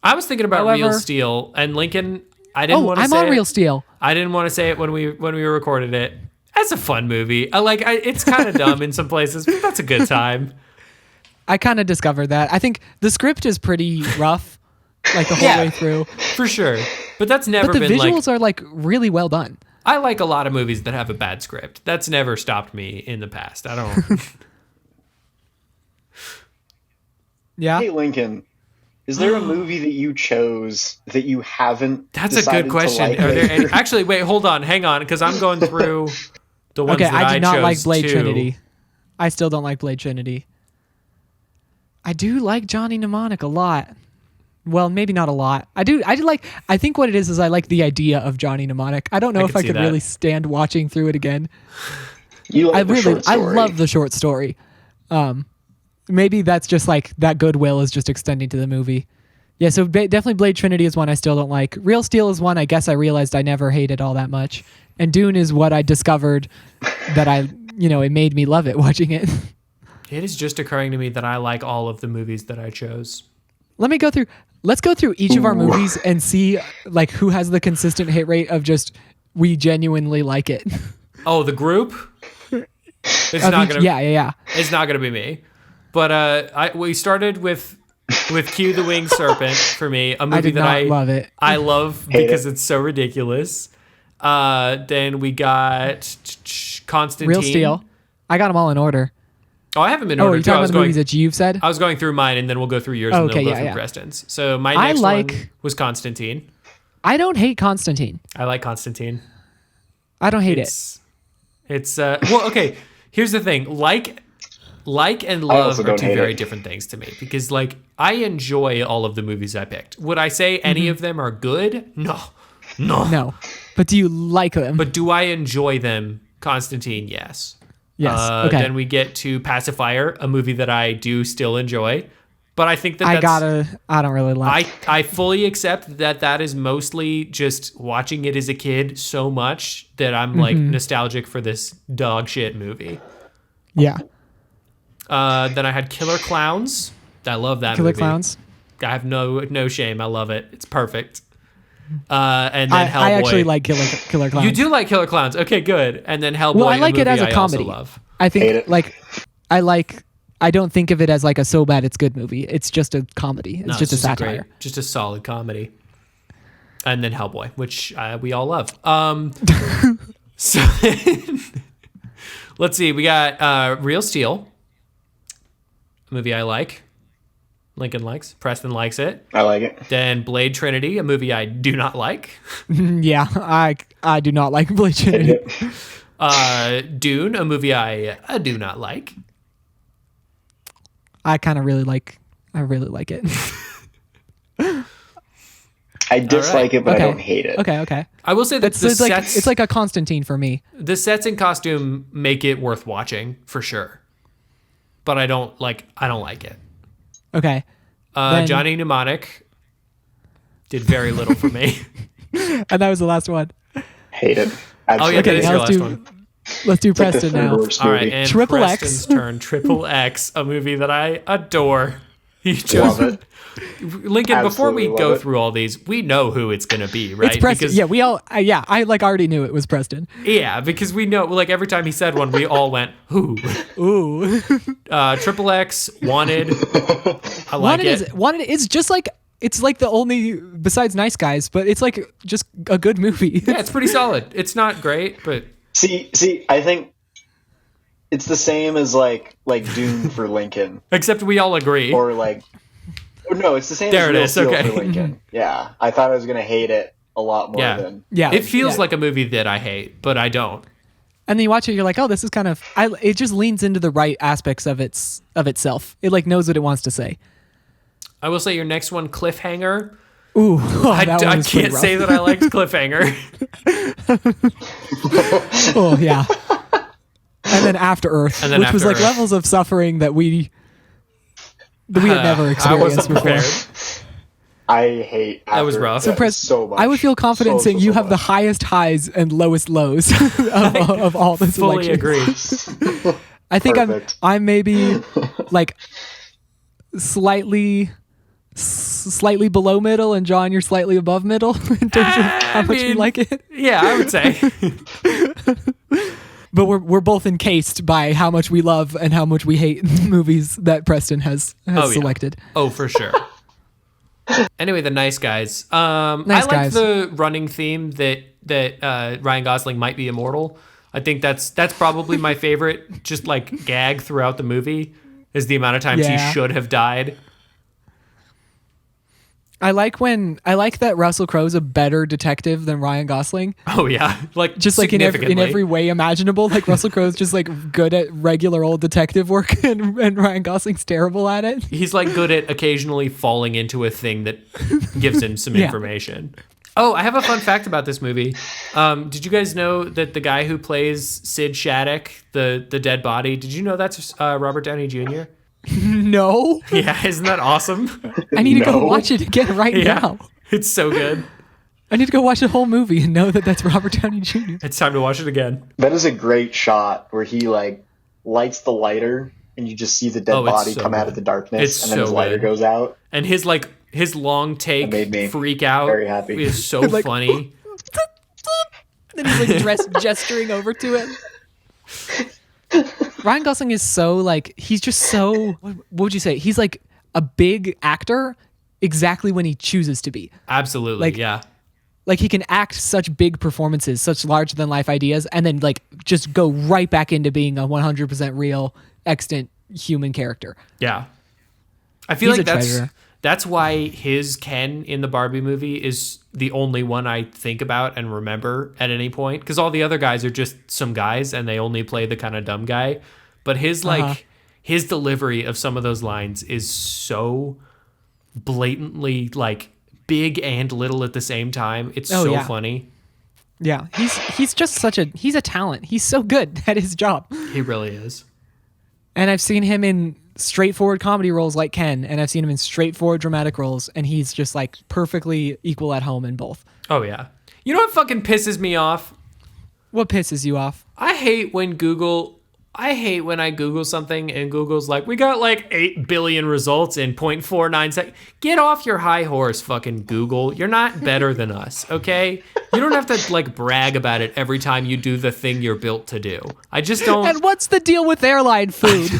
I was thinking about However- Real Steel, and Lincoln, I didn't Oh, want to I'm say on it. Real Steel. I didn't want to say it when we recorded it. That's a fun movie. It's kind of dumb in some places, but that's a good time. I kind of discovered that. I think the script is pretty rough, like the whole Yeah. way through. For sure. But that's never But the been visuals are like really well done. I like a lot of movies that have a bad script. That's never stopped me in the past. I don't. Yeah. Hey Lincoln, is there a movie that you chose that you haven't? That's a decided good to question. like Are there later? any, actually, wait, hold on, hang on, because I'm going through the ones Okay, that I did not chose like Blade too. Trinity. I still don't like Blade Trinity. I do like Johnny Mnemonic a lot. Well, maybe not a lot. I do like. I think what it is I like the idea of Johnny Mnemonic. I don't know I if can I see could that. really stand watching through it again. You like I the really, short I story. love the short story. Maybe that's just like that goodwill is just extending to the movie. Yeah, so definitely Blade Trinity is one I still don't like. Real Steel is one I guess I realized I never hated all that much. And Dune is what I discovered that it made me love it watching it. It is just occurring to me that I like all of the movies that I chose. Let's go through each of our movies and see like who has the consistent hit rate of just we genuinely like it. Oh, the group? It's Of not each- gonna. yeah. It's not gonna be me. But we started with Q the Winged Serpent for me, a movie I did that not love it. I love Hate because it. it's so ridiculous. Then we got Constantine. Real Steel. I got them all in order. Oh, I haven't been Oh, are ordered. you too. I talking was about the going. movies that you've said? I was going through mine, and then we'll go through yours, and then Okay, we'll go yeah, through yeah. Preston's. So my I next like- one was Constantine. I don't hate Constantine. I like Constantine. I don't hate it. It's well, okay. Here's the thing: like and love also are don't two hate very it. different things to me. Because like I enjoy all of the movies I picked. Would I say any of them are good? No. No. But do you like them? But do I enjoy them? Constantine, yes. Yes. Okay. Then we get to Pacifier, a movie that I do still enjoy. But I think I don't really like. I fully accept that is mostly just watching it as a kid so much that I'm like nostalgic for this dog shit movie. Yeah. Then I had Killer Clowns. I love that Killer movie. Clowns. I have no shame. I love it. It's perfect. And then Hellboy. I actually like Killer Clowns. You do like Killer Clowns. Okay, good. And then Hellboy. Well, I like it as a I comedy. also love. I Hate think it. I don't think of it as like a so bad it's good movie. It's just a comedy. It's No, just a satire. just a solid comedy. And then Hellboy, which we all love. So let's see. We got Real Steel, a movie I like. Lincoln likes. Preston likes it. I like it. Then Blade Trinity, a movie I do not like. Yeah, I do not like Blade Trinity. Dune, a movie I do not like. I really like it. I dislike it, but Okay. I don't hate it. Okay. I will say that It's like a Constantine for me. the sets and costume make it worth watching for sure. But I don't like it. Okay. Then- Johnny Mnemonic did very little for me. And that was the last one. Hate it. Oh yeah, Absolutely. that is now your let's last do- one. Let's do It's like the Preston third now. worst All right, movie. and Triple X. Preston's turn. Triple X, a movie that I adore. He Love chose it. Lincoln. Before we Absolutely go love it. through all these, we know who it's gonna be, right? It's Preston. Because, Yeah, we all. I like already knew it was Preston. yeah, because we know. Like every time he said one, we all went, "Who?" Ooh. Triple X, Wanted. I like Wanted is just like it's like the only besides Nice Guys, but it's like just a good movie. Yeah, it's pretty solid. It's not great, but See, I think it's the same as like Doom for Lincoln, except we all agree. or like no, it's the same There as it Real is, Steel okay. for Lincoln. Yeah, I thought I was gonna hate it a lot more Yeah. than Yeah. It feels Yeah. like a movie that I hate, but I don't. And then you watch it, you're like, oh, this is kind of. It just leans into the right aspects of itself. It like knows what it wants to say. I will say your next one, Cliffhanger. Ooh, I that one was pretty can't say rough. that I liked Cliffhanger. Oh yeah. And then After Earth, And then which was After like Earth. levels of suffering that we had never I experienced wasn't before. prepared. I hate. That was After rough. That So, Pres, so much. I would feel confident saying you have the much. highest highs and lowest lows of all the Fully selections. agree. I think Perfect. I'm maybe like slightly below middle, and John, you're slightly above middle in terms of how much you mean- like it. Yeah, I would say. But we're both encased by how much we love and how much we hate movies that Preston has Oh, yeah. selected. Oh, for sure. Anyway, the Nice Guys. I like Guys. the running theme that Ryan Gosling might be immortal. I think that's probably my favorite. Just like gag throughout the movie is the amount of times Yeah. he should have died. I like that Russell Crowe's a better detective than Ryan Gosling. Oh yeah, like Just like in significantly. every way imaginable. Like Russell Crowe's just like good at regular old detective work, and Ryan Gosling's terrible at it. He's like good at occasionally falling into a thing that gives him some Yeah. information. Oh, I have a fun fact about this movie. Did you guys know that the guy who plays Sid Shattuck, the dead body, did you know that's Robert Downey Jr.? No, Yeah, isn't that awesome? I need to go No. watch it again right Yeah, now. it's so good. I need to go watch the whole movie and know that that's Robert Downey Jr. It's time to watch it again. That is a great shot where he like lights the lighter and you just see the dead Oh, it's body so come out good. of the darkness, It's and then so his lighter good. goes out. And his long take That made me freak out very happy. is so Like- funny. Then he's like gesturing over to it. Ryan Gosling is so like he's just so. What would you say? He's like a big actor, exactly when he chooses to be. Absolutely, Like- yeah. Like he can act such big performances, such larger than life ideas, and then like just go right back into being a 100% real, extant human character. Yeah. I feel He's like a treasure. That's why his Ken in the Barbie movie is the only one I think about and remember at any point, because all the other guys are just some guys and they only play the kind of dumb guy. But his his delivery of some of those lines is so blatantly like big and little at the same time. It's funny. Yeah, he's just he's a talent. He's so good at his job. He really is. And I've seen him in straightforward comedy roles like Ken, and I've seen him in straightforward dramatic roles, and he's just like perfectly equal at home in both. Oh yeah. You know what fucking pisses me off? What pisses you off? I hate when I Google something and Google's like, we got like 8 billion results in 0.49 seconds. Get off your high horse, fucking Google. You're not better than us, okay? You don't have to like brag about it every time you do the thing you're built to do. I just don't. And what's the deal with airline food?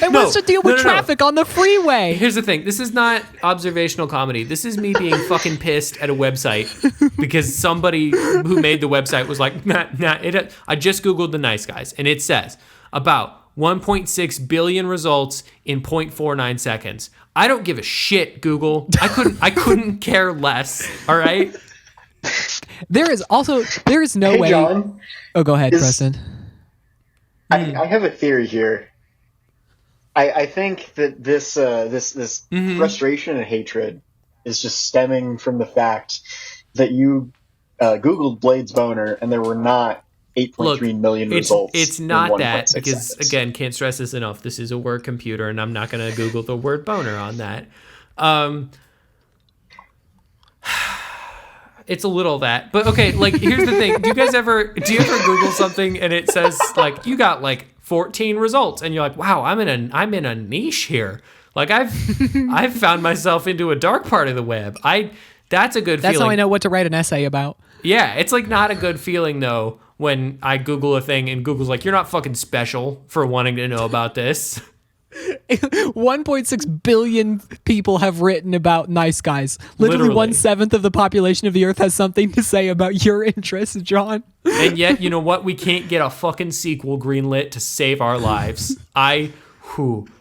And what's the deal with traffic on the freeway? Here's the thing. This is not observational comedy. This is me being fucking pissed at a website because somebody who made the website was like, I just Googled the nice guys, and it says about 1.6 billion results in 0.49 seconds. I don't give a shit, Google. I couldn't care less. All right. There is no way. John, go ahead, Preston. I have a theory here. I think that this frustration and hatred is just stemming from the fact that you Googled Blade's boner and there were not 8.3 million results. It's not that, because seconds. again, can't stress this enough. This is a word computer, and I'm not going to Google the word boner on that. It's a little that, but okay. Like, here's the thing: do you ever Google something and it says like you got like 14 results, and you're like, wow, I'm in a niche here. Like I've found myself into a dark part of the web. That's a good feeling. That's how I know what to write an essay about. Yeah, it's like not a good feeling though when I Google a thing and Google's like, you're not fucking special for wanting to know about this. 1.6 billion people have written about nice guys. Literally 1/7 of the population of the earth has something to say about your interests, John. And yet, you know what? We can't get a fucking sequel greenlit to save our lives.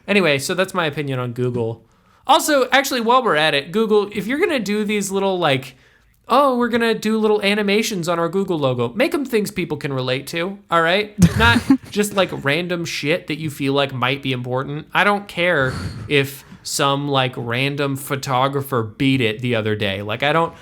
Anyway, so that's my opinion on Google. Also, actually, while we're at it, Google, if you're going to do these little like, oh, we're going to do little animations on our Google logo, make them things people can relate to, all right? Not just like random shit that you feel like might be important. I don't care if some like random photographer beat it the other day. Like I don't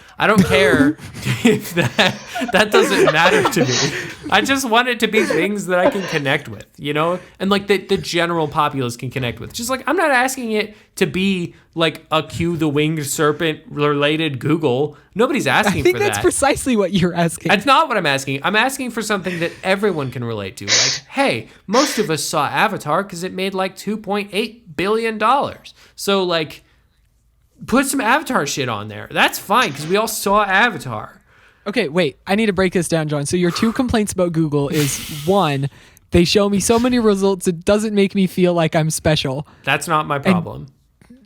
care if that doesn't matter to me. I just want it to be things that I can connect with, you know? And like the general populace can connect with. Just like I'm not asking it to be like a Q the Winged Serpent related Google. Nobody's asking for that. I think that's precisely what you're asking. That's not what I'm asking. I'm asking for something that everyone can relate to. Like, hey, most of us saw Avatar because it made like $2.8 billion. So like, put some Avatar shit on there. That's fine because we all saw Avatar. Okay, wait. I need to break this down, John. So your two complaints about Google is one, they show me so many results it doesn't make me feel like I'm special. That's not my problem.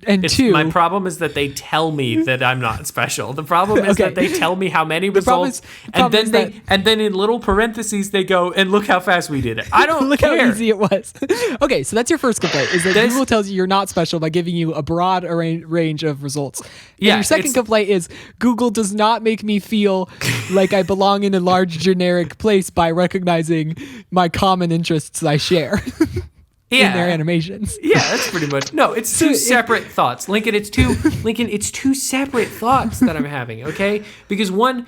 And two, my problem is that they tell me that I'm not special. The problem is that they tell me how many results, and then in little parentheses they go, and look how fast we did it. I don't look care. How easy it was. Okay, so that's your first complaint, is that Google tells you you're not special by giving you a broad range of results. And your second complaint is Google does not make me feel like I belong in a large generic place by recognizing my common interests I share. In their animations. Yeah, that's pretty much. No, it's two separate thoughts. Lincoln, it's two separate thoughts that I'm having, okay? Because one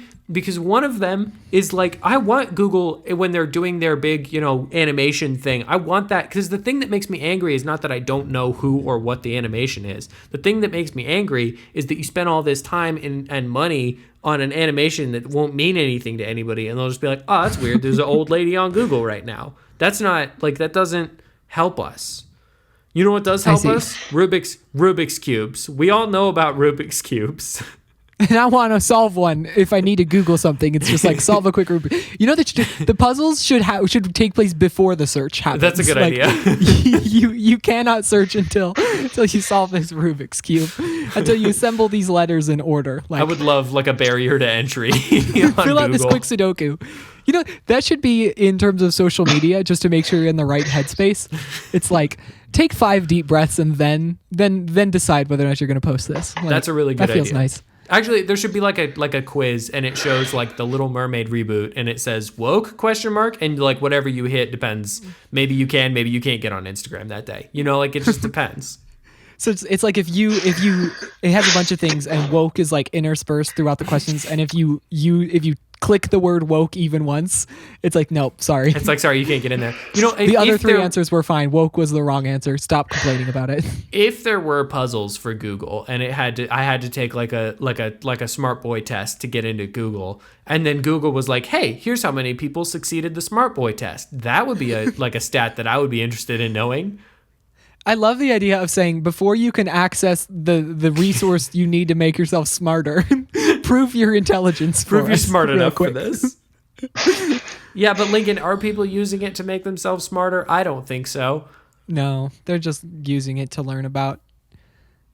of them is like, I want Google, when they're doing their big, animation thing, I want that, because the thing that makes me angry is not that I don't know who or what the animation is. The thing that makes me angry is that you spend all this time and money on an animation that won't mean anything to anybody, and they'll just be like, oh, that's weird, there's an old lady on Google right now. That's not, like, that doesn't help us. You know what does help us? Rubik's cubes. We all know about Rubik's cubes. And I want to solve one. If I need to Google something, it's just like solve a quick Rubik. You know that the puzzles should take place before the search happens. That's a good idea. You cannot search until you solve this Rubik's cube, until you assemble these letters in order. Like, I would love like a barrier to entry. Fill out this quick Sudoku. You know, that should be in terms of social media, just to make sure you're in the right headspace. It's like, take 5 deep breaths and then decide whether or not you're going to post this. Like, That's a really good idea. That feels nice. Actually, there should be like a quiz, and it shows like the Little Mermaid reboot, and it says woke ? And like whatever you hit depends. Maybe you can, maybe you can't get on Instagram that day. You know, like it just depends. So it's like if you it has a bunch of things, and woke is like interspersed throughout the questions, and if you click the word woke even once, it's like, nope, sorry. It's like, sorry, you can't get in there. You know, the other 3 answers were fine. Woke was the wrong answer. Stop complaining about it. If there were puzzles for Google, and I had to take like a smart boy test to get into Google, and then Google was like, hey, here's how many people succeeded the smart boy test. That would be a stat that I would be interested in knowing. I love the idea of saying, before you can access the resource you need to make yourself smarter, prove your intelligence. Prove you're smart enough quick. for this. Yeah, but Lincoln, are people using it to make themselves smarter? I don't think so. No, they're just using it to learn about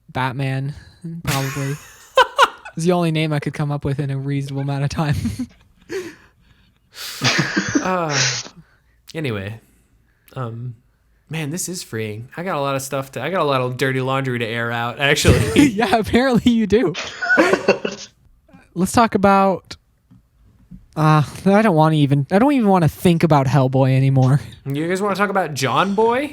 Batman, probably. It's the only name I could come up with in a reasonable amount of time. Anyway, man, this is freeing. I got a lot of dirty laundry to air out, actually. Yeah, apparently you do. Let's talk about I don't even want to think about Hellboy anymore. You guys want to talk about John Boy?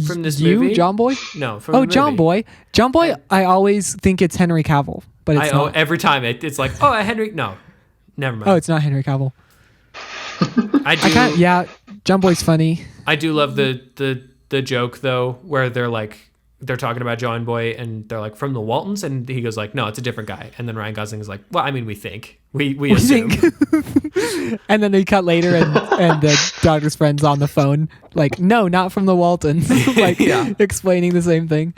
From this movie? John Boy? No, from the movie. John Boy. John Boy, I always think it's Henry Cavill, but it's not. Every time it's like, Henry. No, never mind. Oh, it's not Henry Cavill. I do. John Boy's funny. I do love the joke though, where they're talking about John Boy, and they're like, from the Waltons, and he goes like, no, it's a different guy. And then Ryan Gosling is like, well, I mean, we think. We assume. And then they cut later, and the daughter's friend's on the phone, like, no, not from the Waltons, like explaining the same thing.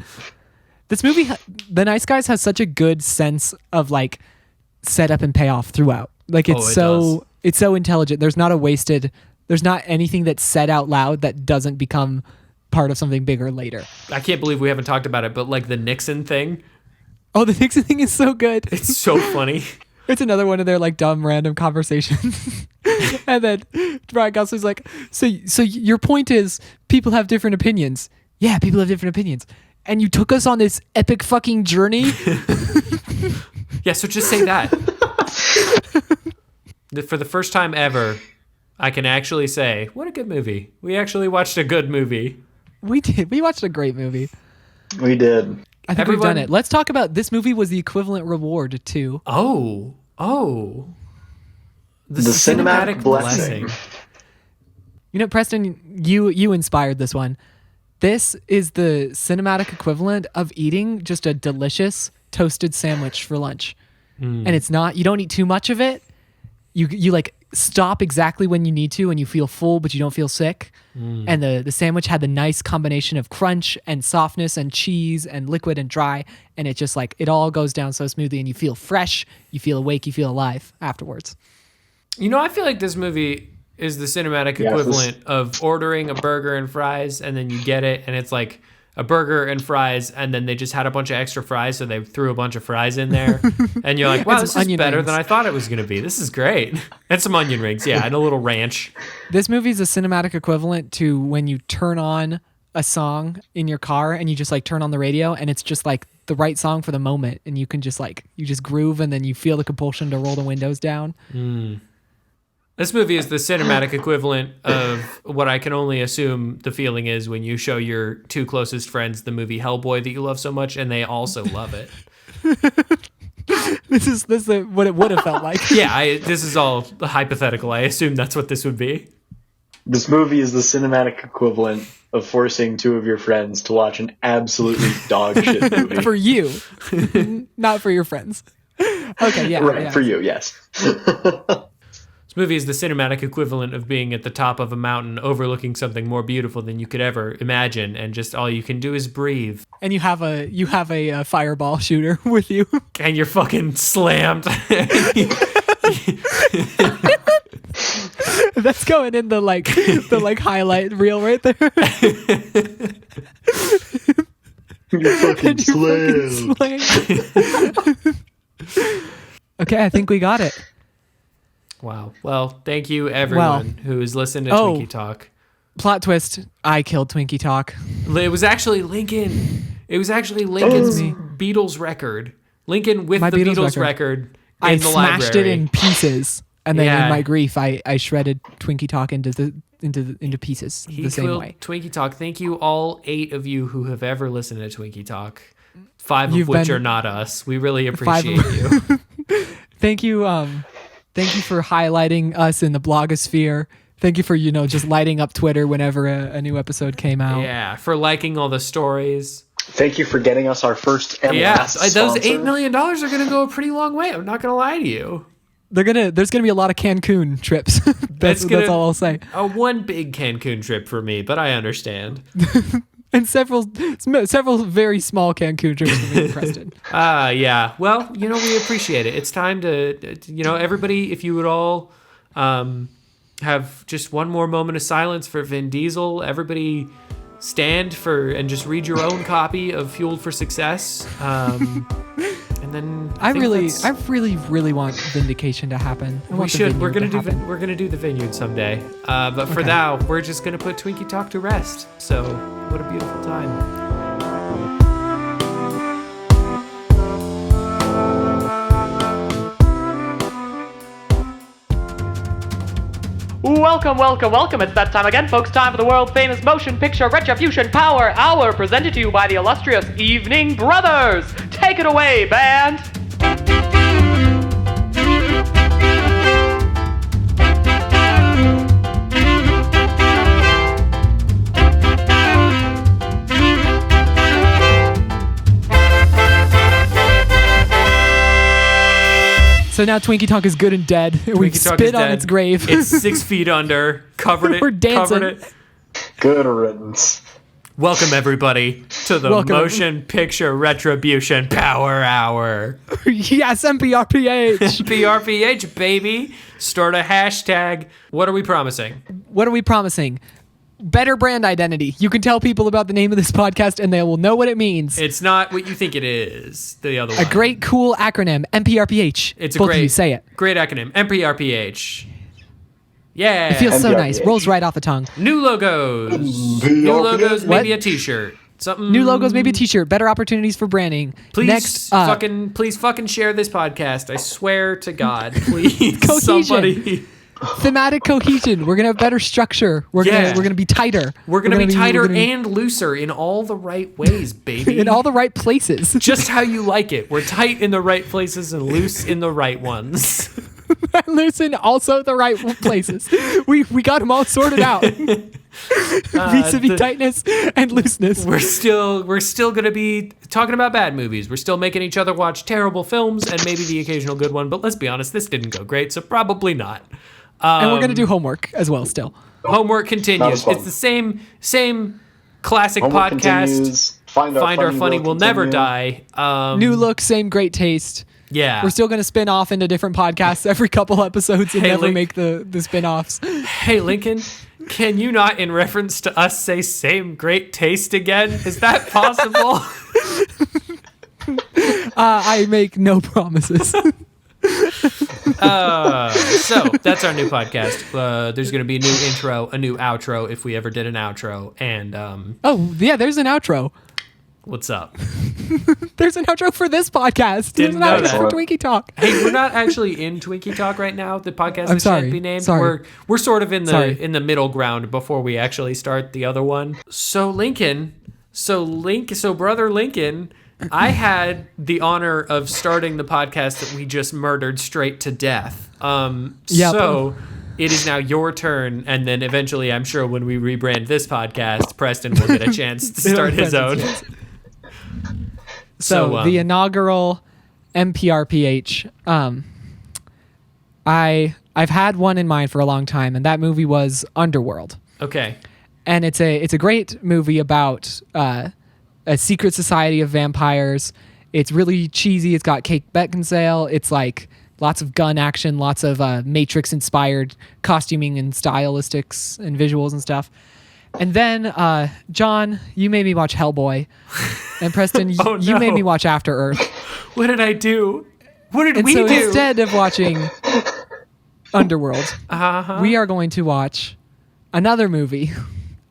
This movie, The Nice Guys, has such a good sense of like setup and payoff throughout. Like it's so intelligent. There's not anything that's said out loud that doesn't become part of something bigger later. I can't believe we haven't talked about it, but like the Nixon thing. Oh, the Nixon thing is so good. It's so funny. It's another one of their like dumb random conversations. And then Ryan Gosling's like, so your point is people have different opinions. Yeah, people have different opinions. And you took us on this epic fucking journey. Yeah, so just say that. For the first time ever, I can actually say, what a good movie. We actually watched a good movie. We did. We watched a great movie. We did. I think we've done it. Let's talk about this movie was the equivalent reward to... Oh. The cinematic blessing. You know, Preston, you inspired this one. This is the cinematic equivalent of eating just a delicious toasted sandwich for lunch. And it's not, you don't eat too much of it. You like stop exactly when you need to and you feel full, but you don't feel sick. And the sandwich had the nice combination of crunch and softness and cheese and liquid and dry. And it just like, it all goes down so smoothly and you feel fresh, you feel awake, you feel alive afterwards. You know, I feel like this movie is the cinematic equivalent of ordering a burger and fries, and then you get it and it's like a burger and fries, and then they just had a bunch of extra fries, so they threw a bunch of fries in there. And you're like, wow, this is better than I thought it was going to be. This is great. And some onion rings, yeah, and a little ranch. This movie is a cinematic equivalent to when you turn on a song in your car and you just like turn on the radio and it's just like the right song for the moment, and you can just like, you just groove and then you feel the compulsion to roll the windows down. This movie is the cinematic equivalent of what I can only assume the feeling is when you show your 2 closest friends the movie Hellboy that you love so much, and they also love it. This is what it would have felt like. Yeah, this is all hypothetical. I assume that's what this would be. This movie is the cinematic equivalent of forcing 2 of your friends to watch an absolutely dog shit movie. For you, not for your friends. Okay, yeah. Right, yeah. for you, yes. This movie is the cinematic equivalent of being at the top of a mountain overlooking something more beautiful than you could ever imagine, and just all you can do is breathe. And you have a fireball shooter with you. And you're fucking slammed. That's going in the highlight reel right there. You're fucking slammed. Okay, I think we got it. Wow. Well, thank you everyone who is listening to Twinkie Talk. Plot twist, I killed Twinkie Talk. It was actually Lincoln. It was actually Lincoln's Beatles record. Lincoln with My the Beatles I record in the smashed library. it in pieces, and then Yeah. in my grief, I shredded Twinkie Talk into pieces He the same killed way. Twinkie Talk. Thank you, all 8 of you who have ever listened to Twinkie Talk. 5 of You've which been- are not us. We really 5 appreciate you. Thank you, thank you for highlighting us in the blogosphere. Thank you for just lighting up Twitter whenever a new episode came out. Yeah, for liking all the stories. Thank you for getting us our first and last Those sponsor. $8 million are going to go a pretty long way. I'm not going to lie to you. There's gonna be a lot of Cancun trips. that's all I'll say. One big Cancun trip for me, but I understand. And several very small Cancun trips for me and Preston. Yeah. Well, we appreciate it. It's time to, everybody, if you would all have just one more moment of silence for Vin Diesel. Everybody stand and just read your own copy of Fueled for Success. And then I really want vindication to happen. we should. We're gonna do the Vineyard someday. But for now, we're just gonna put Twinkie Talk to rest. So what a beautiful time. Welcome, welcome, welcome. It's that time again, folks. Time for the world-famous motion picture Retribution Power Hour, presented to you by the illustrious Evening Brothers. Take it away, band. So now Twinkie Talk is good and dead. We've Twinkie Talk is spit on dead. its grave. It's 6 feet under. Covered it. We're dancing. Covered it. Good riddance. Welcome everybody to the Welcome. Motion Picture Retribution Power Hour. Yes, MPRPH. PRPH, baby. Start a hashtag. What are we promising? What are we promising? Better brand identity. You can tell people about the name of this podcast and they will know what it means. It's not what you think it is. The other one. A great, cool acronym, MPRPH. It's a Both of great. you say it. Great acronym. MPRPH. Yeah. It feels so MPRPH. nice. Rolls right off the tongue. New logos. New logos. What? Maybe a T-shirt. Something. New logos, maybe a t-shirt. Better opportunities for branding. Please Next, please fucking share this podcast. I swear to God, please. Cohesion. Somebody. thematic cohesion. We're gonna have better structure. We're gonna be tighter. We're gonna be tighter we're gonna be and looser in all the right ways, baby. in all the right places. Just how you like it. We're tight in the right places and loose in the right ones. Listen, also the right places. We got them all sorted out. Vis-a-vis tightness and looseness. We're still gonna be talking about bad movies. We're still making each other watch terrible films and maybe the occasional good one. But let's be honest, this didn't go great, so probably not. And we're gonna do homework as well. Still, Homework continues. fun. It's the same classic Homework podcast. continues. Find Our funny will never die. new look, same great taste. Yeah. We're still gonna spin off into different podcasts every couple episodes and Hey, never Link. make the spin-offs. Hey, Lincoln, can you not, in reference to us, say same great taste again? Is that possible? I make no promises. So that's our new podcast. There's going to be a new intro, a new outro if we ever did an outro. And Oh yeah, there's an outro. what's up? There's an outro for this podcast. Didn't There's an know outro for that. Twinkie Talk. Hey, we're not actually in Twinkie Talk right now. The podcast I'm that sorry. shan't be named. Sorry. We're sort of in Sorry. the middle ground before we actually start the other one. So brother Lincoln, I had the honor of starting the podcast that we just murdered straight to death. Yep. So it is now your turn, and then eventually, I'm sure when we rebrand this podcast, Preston will get a chance to start his own. So the inaugural MPRPH. I've had one in mind for a long time, and that movie was Underworld. Okay. And it's a great movie about a secret society of vampires. It's really cheesy. It's got Kate Beckinsale. It's like lots of gun action, lots of Matrix inspired costuming and stylistics and visuals and stuff. And then John, you made me watch Hellboy, and Preston, Oh, you no. made me watch After Earth. What did I do? What did And we so do? instead of watching Underworld, Uh-huh. we are going to watch another movie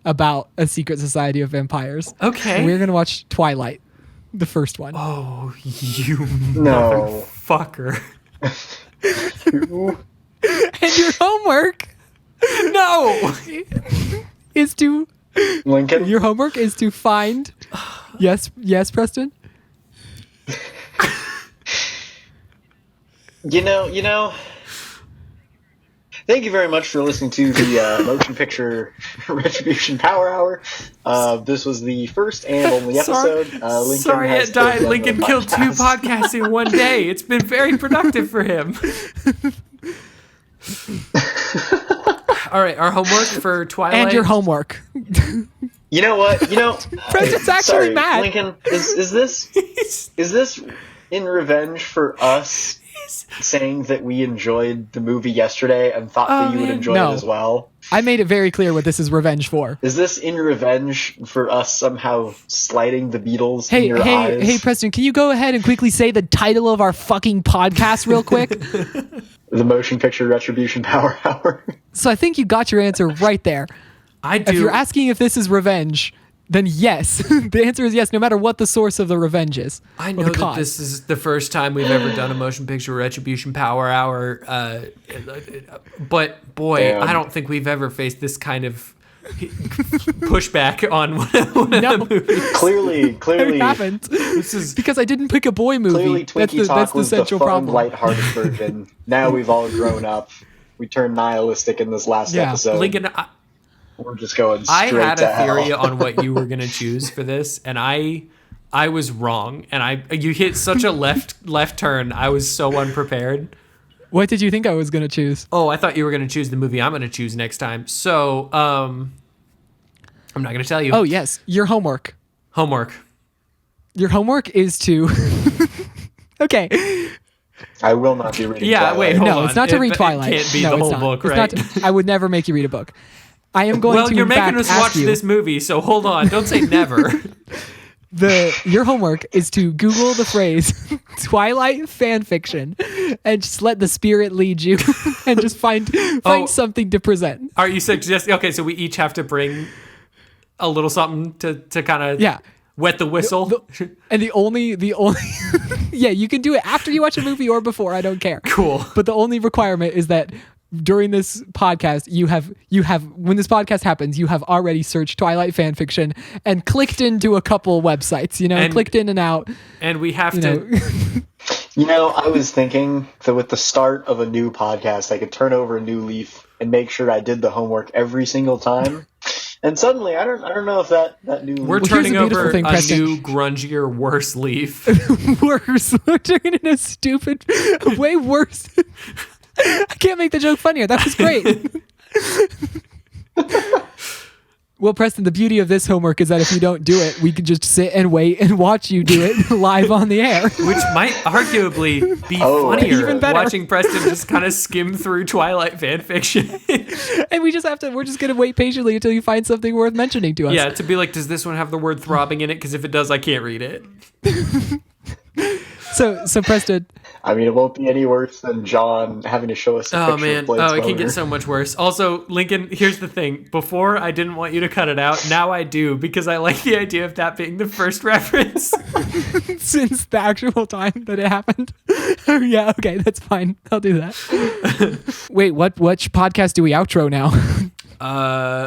about a secret society of vampires. Okay. We're going to watch Twilight, the first one. Oh, you No. motherfucker. And your homework No! is to Lincoln? your homework is to find yes, Preston. You know. Thank you very much for listening to the Motion Picture Retribution Power Hour. This was the first and only episode. Lincoln Sorry has it died. killed Lincoln the killed 2 podcast. podcasts in one day. It's been very productive for him. All right, our homework for Twilight. And your homework. You know what? Preston's actually sorry, mad. Lincoln, is this in revenge for us saying that we enjoyed the movie yesterday and thought that you would man. enjoy No. it as well? I made it very clear what this is revenge for. Is this in revenge for us somehow slighting the Beatles in your eyes? Hey, Preston, can you go ahead and quickly say the title of our fucking podcast real quick? The Motion Picture Retribution Power Hour. So I think you got your answer right there. I do. If you're asking if this is revenge, then yes. The answer is yes, no matter what the source of the revenge is. I or know the that cause. this is the first time we've ever done a motion picture Retribution Power Hour, but boy, Damn. I don't think we've ever faced this kind of pushback on one No. of the movies. Clearly, It happened. This is Because I didn't pick a boy movie. clearly That's Twinkie Talk the was the central fun, problem. lighthearted version. Now we've all grown up. We turned nihilistic in this last Yeah. episode. Lincoln. We're just going I straight had to a theory hell. on what you were gonna choose for this, and I was wrong. And you hit such a left turn. I was so unprepared. What did you think I was going to choose? Oh, I thought you were gonna choose the movie I'm gonna choose next time. So, I'm not gonna tell you. Oh, yes. Your homework. Homework. Your homework is to... Okay. I will not be reading Yeah, Twilight. wait, hold No, on. it's not to read It Twilight. can't be no, the it's whole not. book, It's right? not I would never make you read a book. I am going Well, to, you're in making fact, us ask watch you, this movie, so hold on. Don't say never. Your homework is to Google the phrase Twilight fan fiction and just let the spirit lead you and just find Oh. something to present. Are you suggesting? Okay, so we each have to bring a little something to kind of Yeah. wet the whistle. And the only yeah, you can do it after you watch a movie or before, I don't care. Cool. But the only requirement is that during this podcast, you have when this podcast happens, you have already searched Twilight fan fiction and clicked into a couple websites, And- clicked in and out, And we have you to. know. I was thinking that with the start of a new podcast, I could turn over a new leaf and make sure I did the homework every single time. And suddenly, I don't know if that new We're Well, here's turning the beautiful over thing, a Preston. new, grungier, worse leaf. Worse. We're doing it in a stupid, way worse. I can't make the joke funnier. That was great. Well, Preston, the beauty of this homework is that if you don't do it, we can just sit and wait and watch you do it live on the air. Which might arguably be Oh, funnier. even better. Watching Preston just kind of skim through Twilight fan fiction. And we're just going to wait patiently until you find something worth mentioning to us. Yeah, to be like, does this one have the word throbbing in it? Because if it does, I can't read it. So Preston, I mean, it won't be any worse than John having to show us a Oh picture man, of Blade's it can boner. get so much worse. Also, Lincoln, here's the thing. Before, I didn't want you to cut it out. Now I do, because I like the idea of that being the first reference. since the actual time that it happened. Yeah, okay, that's fine. I'll do that. Wait, which podcast do we outro now?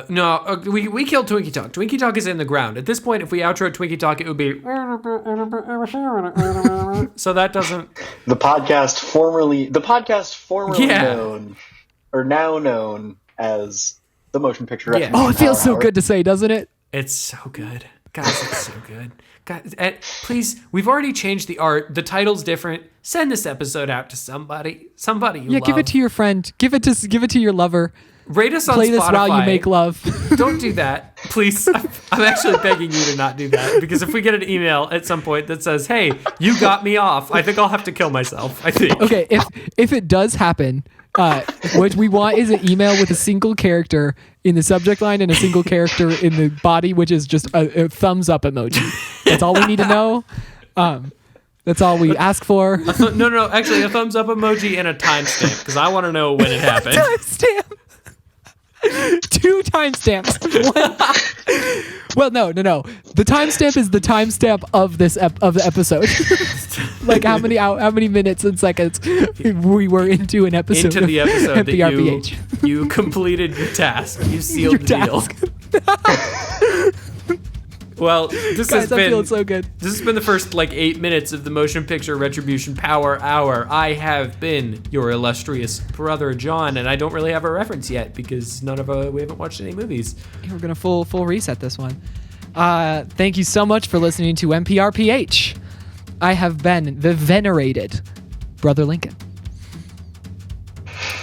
No, we killed Twinkie Talk. Twinkie Talk is in the ground. At this point, if we outro Twinkie Talk, it would be... So that doesn't... The podcast formerly Yeah. known, or now known as the Motion Picture Yeah. Retribution Oh, it feels Power so Hour. good to say, doesn't it? It's so good. Guys, it's so good. Guys, please, we've already changed the art. The title's different. Send this episode out to somebody. Somebody you Yeah, love. give it to your friend. Give it to your lover. Rate us on Play this Spotify. while you make love. Don't do that, please. I'm actually begging you to not do that, because if we get an email at some point that says, "Hey, you got me off," I think I'll have to kill myself. I think. Okay, if it does happen, what we want is an email with a single character in the subject line and a single character in the body, which is just a thumbs up emoji. That's all we need to know. That's all we ask for. No. Actually, a thumbs up emoji and a timestamp because I want to know when it happened. Timestamp. 2 timestamps. Well, no. The timestamp is the timestamp of this of the episode. Like how many minutes and seconds we were into an episode. Into the episode MPRPH. that you completed your task. You sealed the deal. Well, this Guys, has I'm been feeling so good. This has been the first 8 minutes of the Motion Picture Retribution Power Hour. I have been your illustrious brother John, and I don't really have a reference yet because we haven't watched any movies. We're gonna full reset this one. Thank you so much for listening to MPRPH. I have been the venerated Brother Lincoln.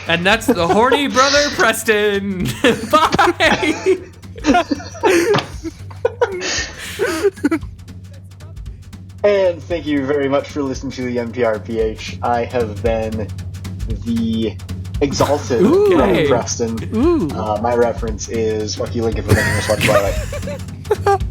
And that's the horny brother Preston. Bye. And thank you very much for listening to the MPRPH. I have been the exalted Okay. Preston. Ooh. My reference is fuck you, Lincoln, for making us watch Twilight.